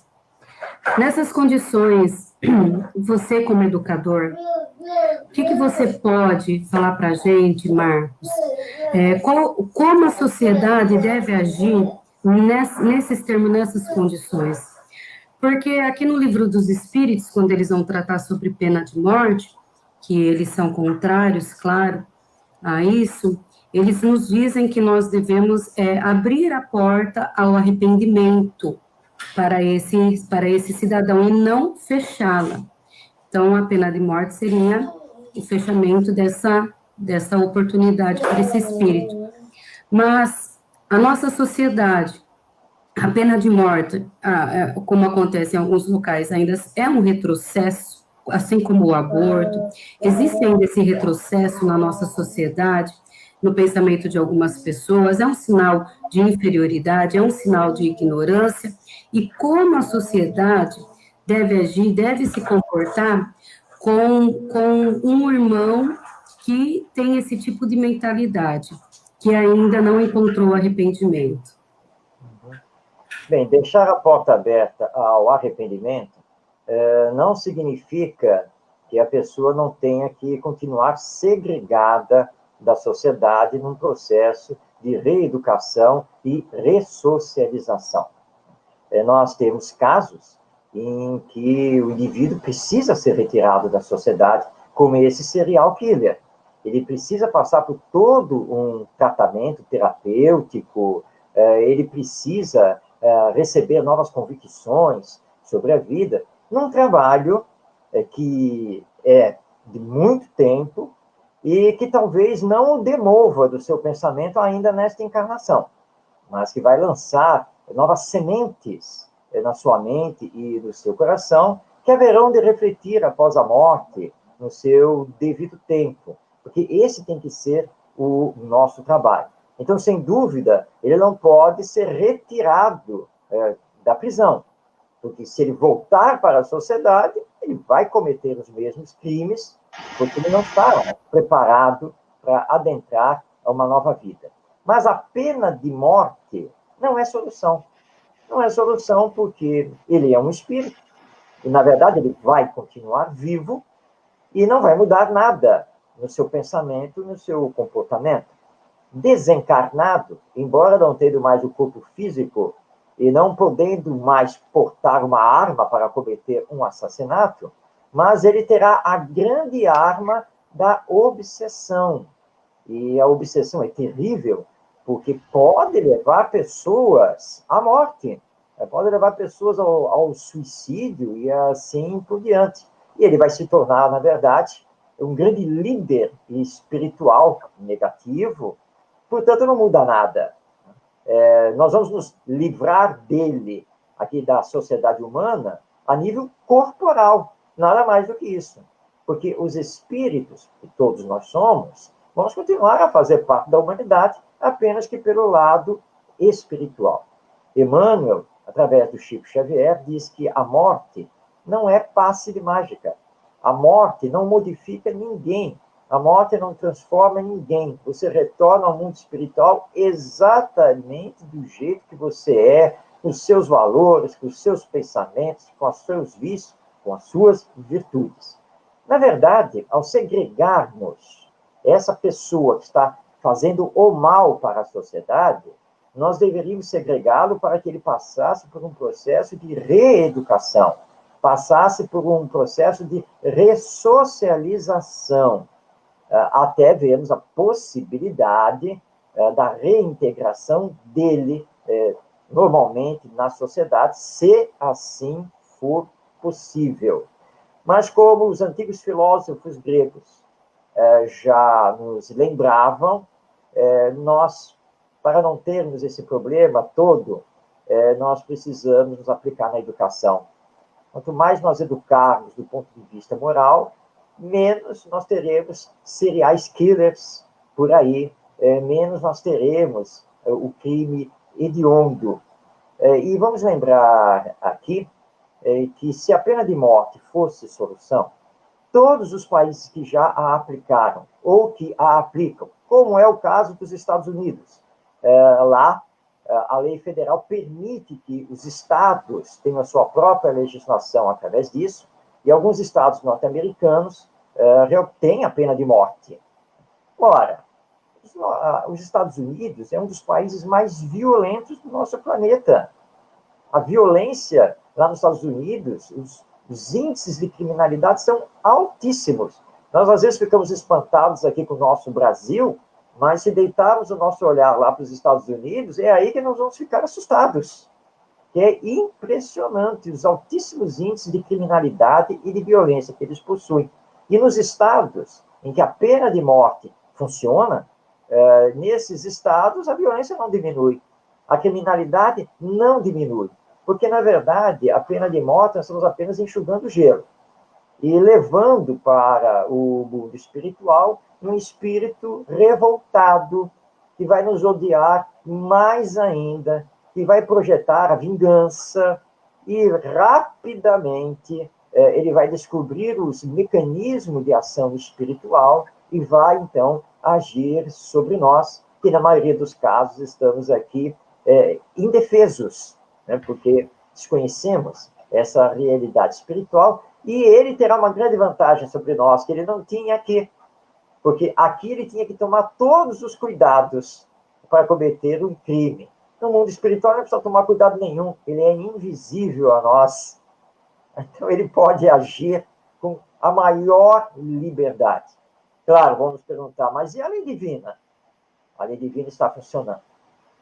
Nessas condições, você como educador, o que você pode falar para a gente, Marcos? Como a sociedade deve agir nesses termos, nessas condições? Porque aqui no Livro dos Espíritos, quando eles vão tratar sobre pena de morte, que eles são contrários, claro, a isso, eles nos dizem que nós devemos abrir a porta ao arrependimento para esse cidadão e não fechá-la. Então, a pena de morte seria o fechamento dessa oportunidade para esse espírito. Mas a nossa sociedade, a pena de morte, como acontece em alguns locais, ainda é um retrocesso, assim como o aborto. Existe ainda esse retrocesso na nossa sociedade, no pensamento de algumas pessoas, é um sinal de inferioridade, é um sinal de ignorância, e como a sociedade deve agir, deve se comportar com um irmão que tem esse tipo de mentalidade, que ainda não encontrou arrependimento. Bem, deixar a porta aberta ao arrependimento não significa que a pessoa não tenha que continuar segregada da sociedade num processo de reeducação e ressocialização. Nós temos casos em que o indivíduo precisa ser retirado da sociedade, como esse serial killer. Ele precisa passar por todo um tratamento terapêutico, ele precisa receber novas convicções sobre a vida, num trabalho que é de muito tempo e que talvez não o demova do seu pensamento ainda nesta encarnação, mas que vai lançar novas sementes na sua mente e no seu coração, que haverão de refletir após a morte, no seu devido tempo, porque esse tem que ser o nosso trabalho. Então, sem dúvida, ele não pode ser retirado da prisão, porque se ele voltar para a sociedade, ele vai cometer os mesmos crimes, porque ele não está preparado para adentrar a uma nova vida. Mas a pena de morte não é solução. Não é solução porque ele é um espírito, e, na verdade, ele vai continuar vivo e não vai mudar nada no seu pensamento, no seu comportamento. Desencarnado, embora não tendo mais o corpo físico e não podendo mais portar uma arma para cometer um assassinato, mas ele terá a grande arma da obsessão. E a obsessão é terrível, porque pode levar pessoas à morte, pode levar pessoas ao suicídio e assim por diante. E ele vai se tornar, na verdade, um grande líder espiritual negativo, portanto, não muda nada. Nós vamos nos livrar dele, aqui da sociedade humana, a nível corporal, nada mais do que isso. Porque os espíritos, que todos nós somos, vamos continuar a fazer parte da humanidade, apenas que pelo lado espiritual. Emmanuel, através do Chico Xavier, diz que a morte não é passe de mágica. A morte não modifica ninguém. A morte não transforma ninguém. Você retorna ao mundo espiritual exatamente do jeito que você é, com os seus valores, com os seus pensamentos, com os seus vícios, com as suas virtudes. Na verdade, ao segregarmos essa pessoa que está fazendo o mal para a sociedade, nós deveríamos segregá-lo para que ele passasse por um processo de reeducação, passasse por um processo de ressocialização, até vermos a possibilidade da reintegração dele normalmente na sociedade, se assim for possível. Mas como os antigos filósofos gregos já nos lembravam, nós, para não termos esse problema todo, nós precisamos nos aplicar na educação. Quanto mais nós educarmos do ponto de vista moral, menos nós teremos serial killers por aí, menos nós teremos o crime hediondo. E vamos lembrar aqui que se a pena de morte fosse solução, todos os países que já a aplicaram ou que a aplicam, como é o caso dos Estados Unidos, lá a lei federal permite que os estados tenham a sua própria legislação através disso, e alguns estados norte-americanos têm a pena de morte. Ora, os Estados Unidos é um dos países mais violentos do nosso planeta. A violência lá nos Estados Unidos, os índices de criminalidade são altíssimos. Nós, às vezes, ficamos espantados aqui com o nosso Brasil, mas se deitarmos o nosso olhar lá para os Estados Unidos, é aí que nós vamos ficar assustados. É impressionante os altíssimos índices de criminalidade e de violência que eles possuem. E nos estados em que a pena de morte funciona, nesses estados a violência não diminui, a criminalidade não diminui, porque, na verdade, a pena de morte nós estamos apenas enxugando gelo e levando para o mundo espiritual um espírito revoltado que vai nos odiar mais ainda, que vai projetar a vingança e rapidamente ele vai descobrir os mecanismos de ação espiritual e vai, então, agir sobre nós, que na maioria dos casos estamos aqui indefesos, né, porque desconhecemos essa realidade espiritual, e ele terá uma grande vantagem sobre nós, que ele não tinha aqui, porque aqui ele tinha que tomar todos os cuidados para cometer um crime. No mundo espiritual não precisa tomar cuidado nenhum, ele é invisível a nós. Então ele pode agir com a maior liberdade. Claro, vamos perguntar, mas e a lei divina? A lei divina está funcionando.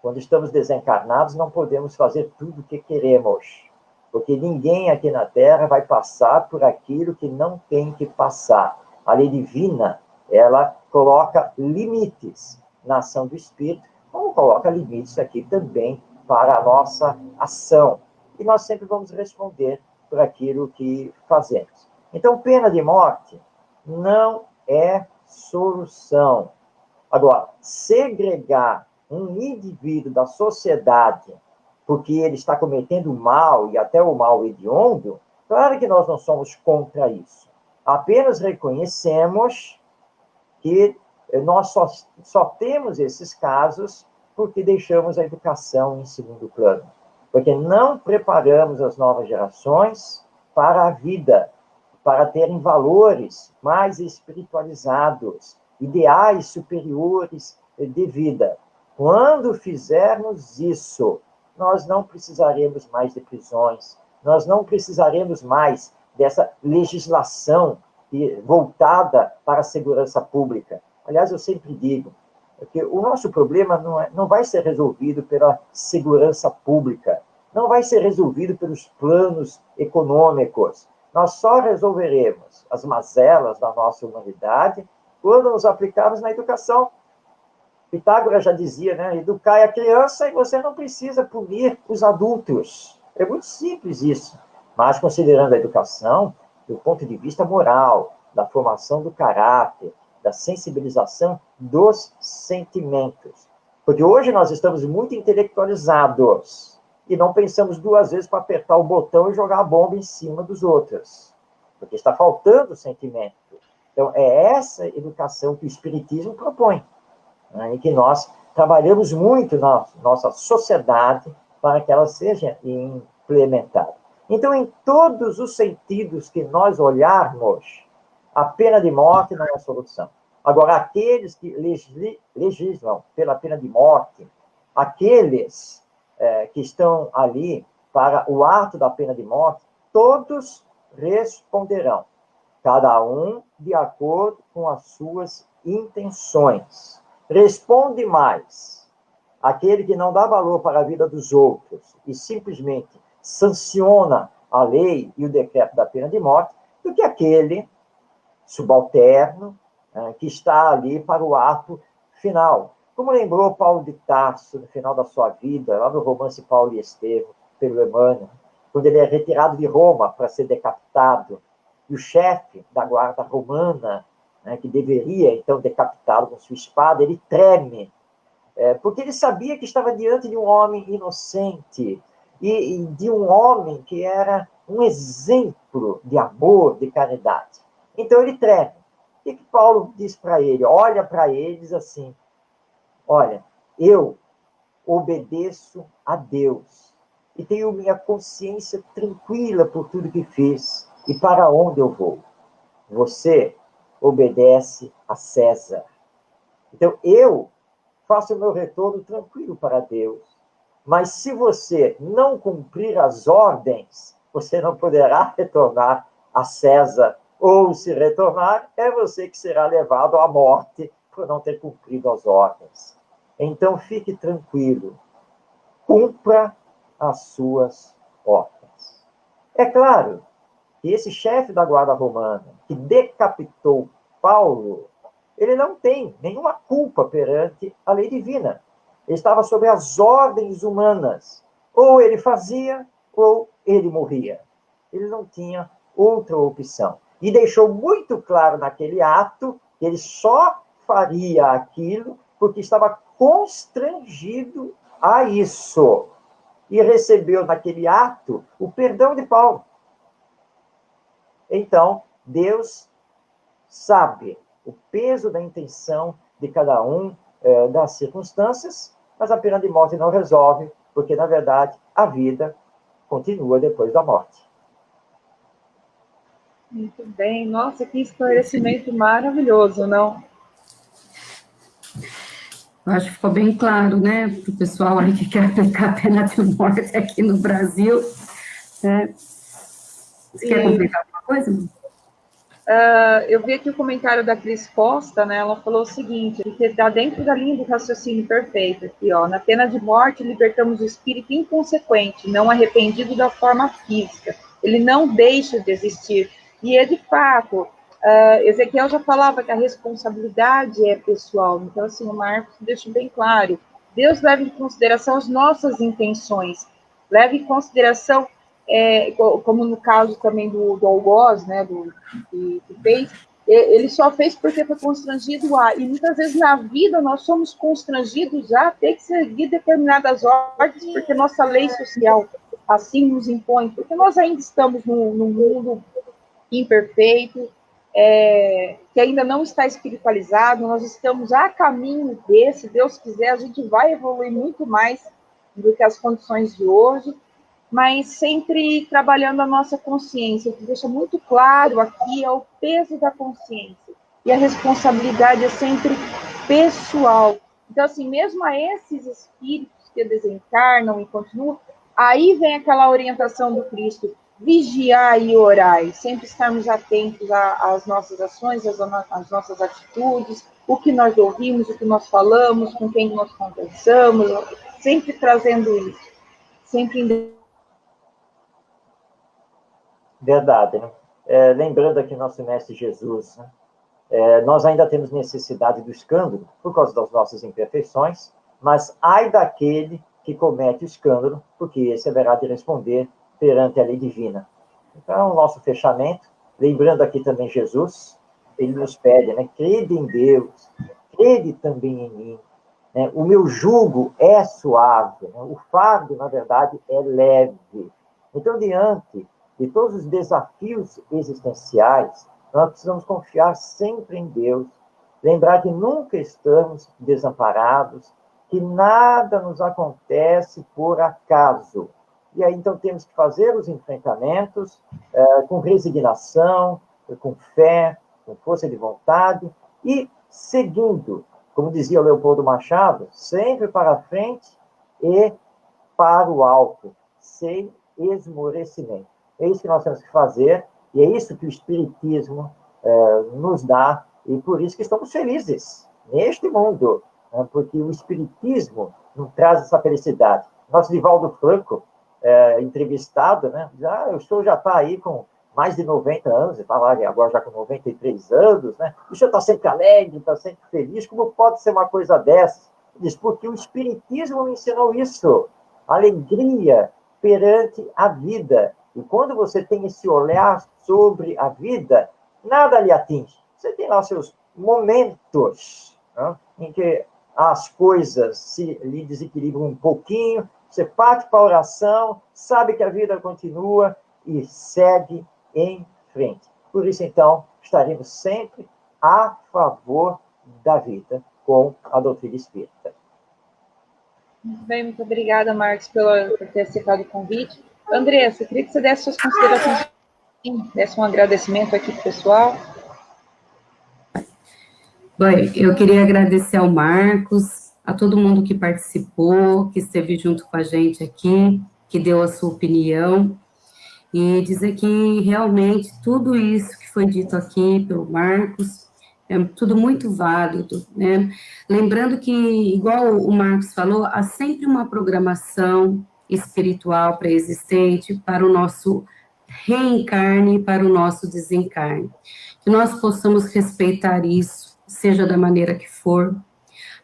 Quando estamos desencarnados, não podemos fazer tudo o que queremos, porque ninguém aqui na Terra vai passar por aquilo que não tem que passar. A lei divina, ela coloca limites na ação do Espírito, como coloca limites aqui também para a nossa ação. E nós sempre vamos responder por aquilo que fazemos. Então, pena de morte não é solução. Agora, segregar um indivíduo da sociedade porque ele está cometendo mal, e até o mal hediondo, claro que nós não somos contra isso. Apenas reconhecemos que nós só temos esses casos porque deixamos a educação em segundo plano. Porque não preparamos as novas gerações para a vida, para terem valores mais espiritualizados, ideais superiores de vida. Quando fizermos isso, nós não precisaremos mais de prisões, nós não precisaremos mais dessa legislação voltada para a segurança pública. Aliás, eu sempre digo que o nosso problema não vai ser resolvido pela segurança pública, não vai ser resolvido pelos planos econômicos. Nós só resolveremos as mazelas da nossa humanidade quando nos aplicarmos na educação. Pitágoras já dizia, né? Educar a criança e você não precisa punir os adultos. É muito simples isso. Mas considerando a educação do ponto de vista moral, da formação do caráter, da sensibilização dos sentimentos. Porque hoje nós estamos muito intelectualizados e não pensamos duas vezes para apertar o botão e jogar a bomba em cima dos outros. Porque está faltando sentimento. Então, é essa educação que o Espiritismo propõe, né, e que nós trabalhamos muito na nossa sociedade para que ela seja implementada. Então, em todos os sentidos que nós olharmos, a pena de morte não é a solução. Agora, aqueles que legislam pela pena de morte, aqueles que estão ali para o ato da pena de morte, todos responderão, cada um de acordo com as suas intenções. Responde mais aquele que não dá valor para a vida dos outros e simplesmente sanciona a lei e o decreto da pena de morte, do que aquele subalterno que está ali para o ato final. Como lembrou Paulo de Tarso, no final da sua vida, lá no romance Paulo e Estevão, pelo Emmanuel, quando ele é retirado de Roma para ser decapitado, e o chefe da guarda romana, que deveria, então, decapitá-lo com sua espada, ele treme porque ele sabia que estava diante de um homem inocente e de um homem que era um exemplo de amor, de caridade. Então ele treme. O que Paulo diz para ele? Olha para ele e diz assim: olha, eu obedeço a Deus e tenho minha consciência tranquila por tudo que fiz e para onde eu vou. Você obedece a César. Então, eu faço o meu retorno tranquilo para Deus. Mas se você não cumprir as ordens, você não poderá retornar a César. Ou, se retornar, é você que será levado à morte por não ter cumprido as ordens. Então, fique tranquilo. Cumpra as suas ordens. É claro que esse chefe da guarda romana, que decapitou Paulo, ele não tem nenhuma culpa perante a lei divina. Ele estava sob as ordens humanas. Ou ele fazia, ou ele morria. Ele não tinha outra opção. E deixou muito claro naquele ato que ele só faria aquilo porque estava constrangido a isso. E recebeu naquele ato o perdão de Paulo. Então, Deus sabe o peso da intenção de cada um das circunstâncias, mas a pena de morte não resolve, porque, na verdade, a vida continua depois da morte. Muito bem. Nossa, que esclarecimento maravilhoso, não? Eu acho que ficou bem claro, né, para o pessoal aí que quer aplicar a pena de morte aqui no Brasil. Né? Você quer completar alguma coisa? Eu vi aqui o comentário da Cris Costa, né? Ela falou o seguinte, que está dentro da linha do raciocínio perfeito aqui, ó. Na pena de morte, libertamos o espírito inconsequente, não arrependido da forma física. Ele não deixa de existir. E é de fato, Ezequiel já falava que a responsabilidade é pessoal. Então, assim, o Marcos deixa bem claro. Deus leva em consideração as nossas intenções, leva em consideração como no caso também do algoz, né, que fez, ele só fez porque foi constrangido a, e muitas vezes na vida nós somos constrangidos a ter que seguir determinadas ordens, porque nossa lei social assim nos impõe, porque nós ainda estamos num mundo imperfeito, que ainda não está espiritualizado, nós estamos a caminho desse, se Deus quiser, a gente vai evoluir muito mais do que as condições de hoje, mas sempre trabalhando a nossa consciência. O que deixa muito claro aqui é o peso da consciência. E a responsabilidade é sempre pessoal. Então, assim, mesmo a esses espíritos que desencarnam e continuam, aí vem aquela orientação do Cristo, vigiar e orar, sempre estarmos atentos às nossas ações, às nossas atitudes, o que nós ouvimos, o que nós falamos, com quem nós conversamos, sempre trazendo isso, sempre Verdade, né? Lembrando aqui nosso mestre Jesus, né? Nós ainda temos necessidade do escândalo por causa das nossas imperfeições, mas ai daquele que comete o escândalo, porque esse haverá de responder perante a lei divina. Então, o nosso fechamento, lembrando aqui também Jesus, ele nos pede, né? Crede em Deus, crede também em mim. Né? O meu jugo é suave, né? O fardo, na verdade, é leve. Então, diante de todos os desafios existenciais, nós precisamos confiar sempre em Deus, lembrar que nunca estamos desamparados, que nada nos acontece por acaso. E aí, então, temos que fazer os enfrentamentos com resignação, com fé, com força de vontade e seguindo, como dizia o Leopoldo Machado, sempre para frente e para o alto, sem esmorecimento. É isso que nós temos que fazer, e é isso que o Espiritismo nos dá, e por isso que estamos felizes neste mundo, né? Porque o Espiritismo nos traz essa felicidade. Nosso Divaldo Franco, entrevistado, né? O senhor já está aí com mais de 90 anos, está lá agora já com 93 anos, né? O senhor está sempre alegre, está sempre feliz, como pode ser uma coisa dessa? Diz, porque o Espiritismo me ensinou isso, alegria perante a vida. E quando você tem esse olhar sobre a vida, nada lhe atinge. Você tem lá seus momentos, né, em que as coisas se lhe desequilibram um pouquinho, você parte para a oração, sabe que a vida continua e segue em frente. Por isso, então, estaremos sempre a favor da vida com a doutrina espírita. Bem, muito obrigada, Marcos, por ter aceitado o convite. Andressa, queria que você desse suas considerações, desse um agradecimento aqui para o pessoal. Bem, eu queria agradecer ao Marcos, a todo mundo que participou, que esteve junto com a gente aqui, que deu a sua opinião, e dizer que realmente tudo isso que foi dito aqui pelo Marcos é tudo muito válido, né? Lembrando que, igual o Marcos falou, há sempre uma programação espiritual pré-existente para o nosso reencarne e para o nosso desencarne. Que nós possamos respeitar isso, seja da maneira que for,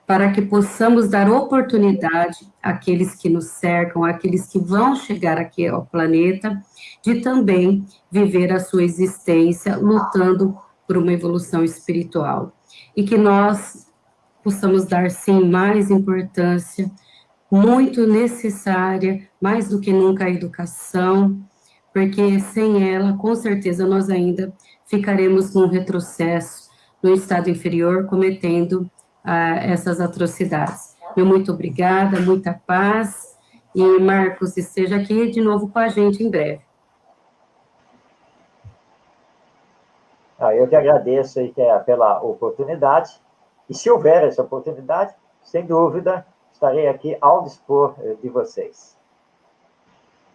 para que possamos dar oportunidade àqueles que nos cercam, àqueles que vão chegar aqui ao planeta, de também viver a sua existência lutando por uma evolução espiritual. E que nós possamos dar, sim, mais importância, muito necessária, mais do que nunca, a educação, porque sem ela, com certeza, nós ainda ficaremos num retrocesso, no estado inferior, cometendo essas atrocidades. Meu muito obrigada, muita paz, e Marcos, esteja aqui de novo com a gente em breve. Eu que agradeço aí, pela oportunidade, e se houver essa oportunidade, sem dúvida, estarei aqui ao dispor de vocês.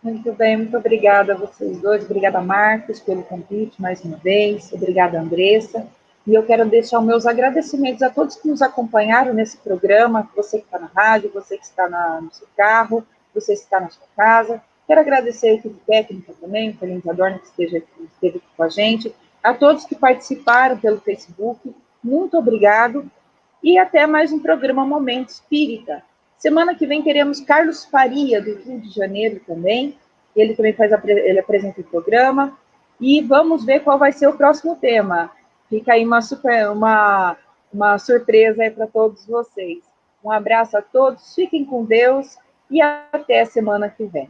Muito bem, muito obrigada a vocês dois, obrigada, Marcos, pelo convite mais uma vez, obrigada, Andressa, e eu quero deixar os meus agradecimentos a todos que nos acompanharam nesse programa, você que está na rádio, você que está no seu carro, você que está na sua casa, quero agradecer a equipe técnica também, o Felipe Adorno, que esteve aqui com a gente, a todos que participaram pelo Facebook, muito obrigado, e até mais um programa Momento Espírita. Semana que vem teremos Carlos Faria, do Rio de Janeiro também, ele também ele apresenta o programa, e vamos ver qual vai ser o próximo tema. Fica aí uma surpresa aí para todos vocês. Um abraço a todos, fiquem com Deus, e até semana que vem.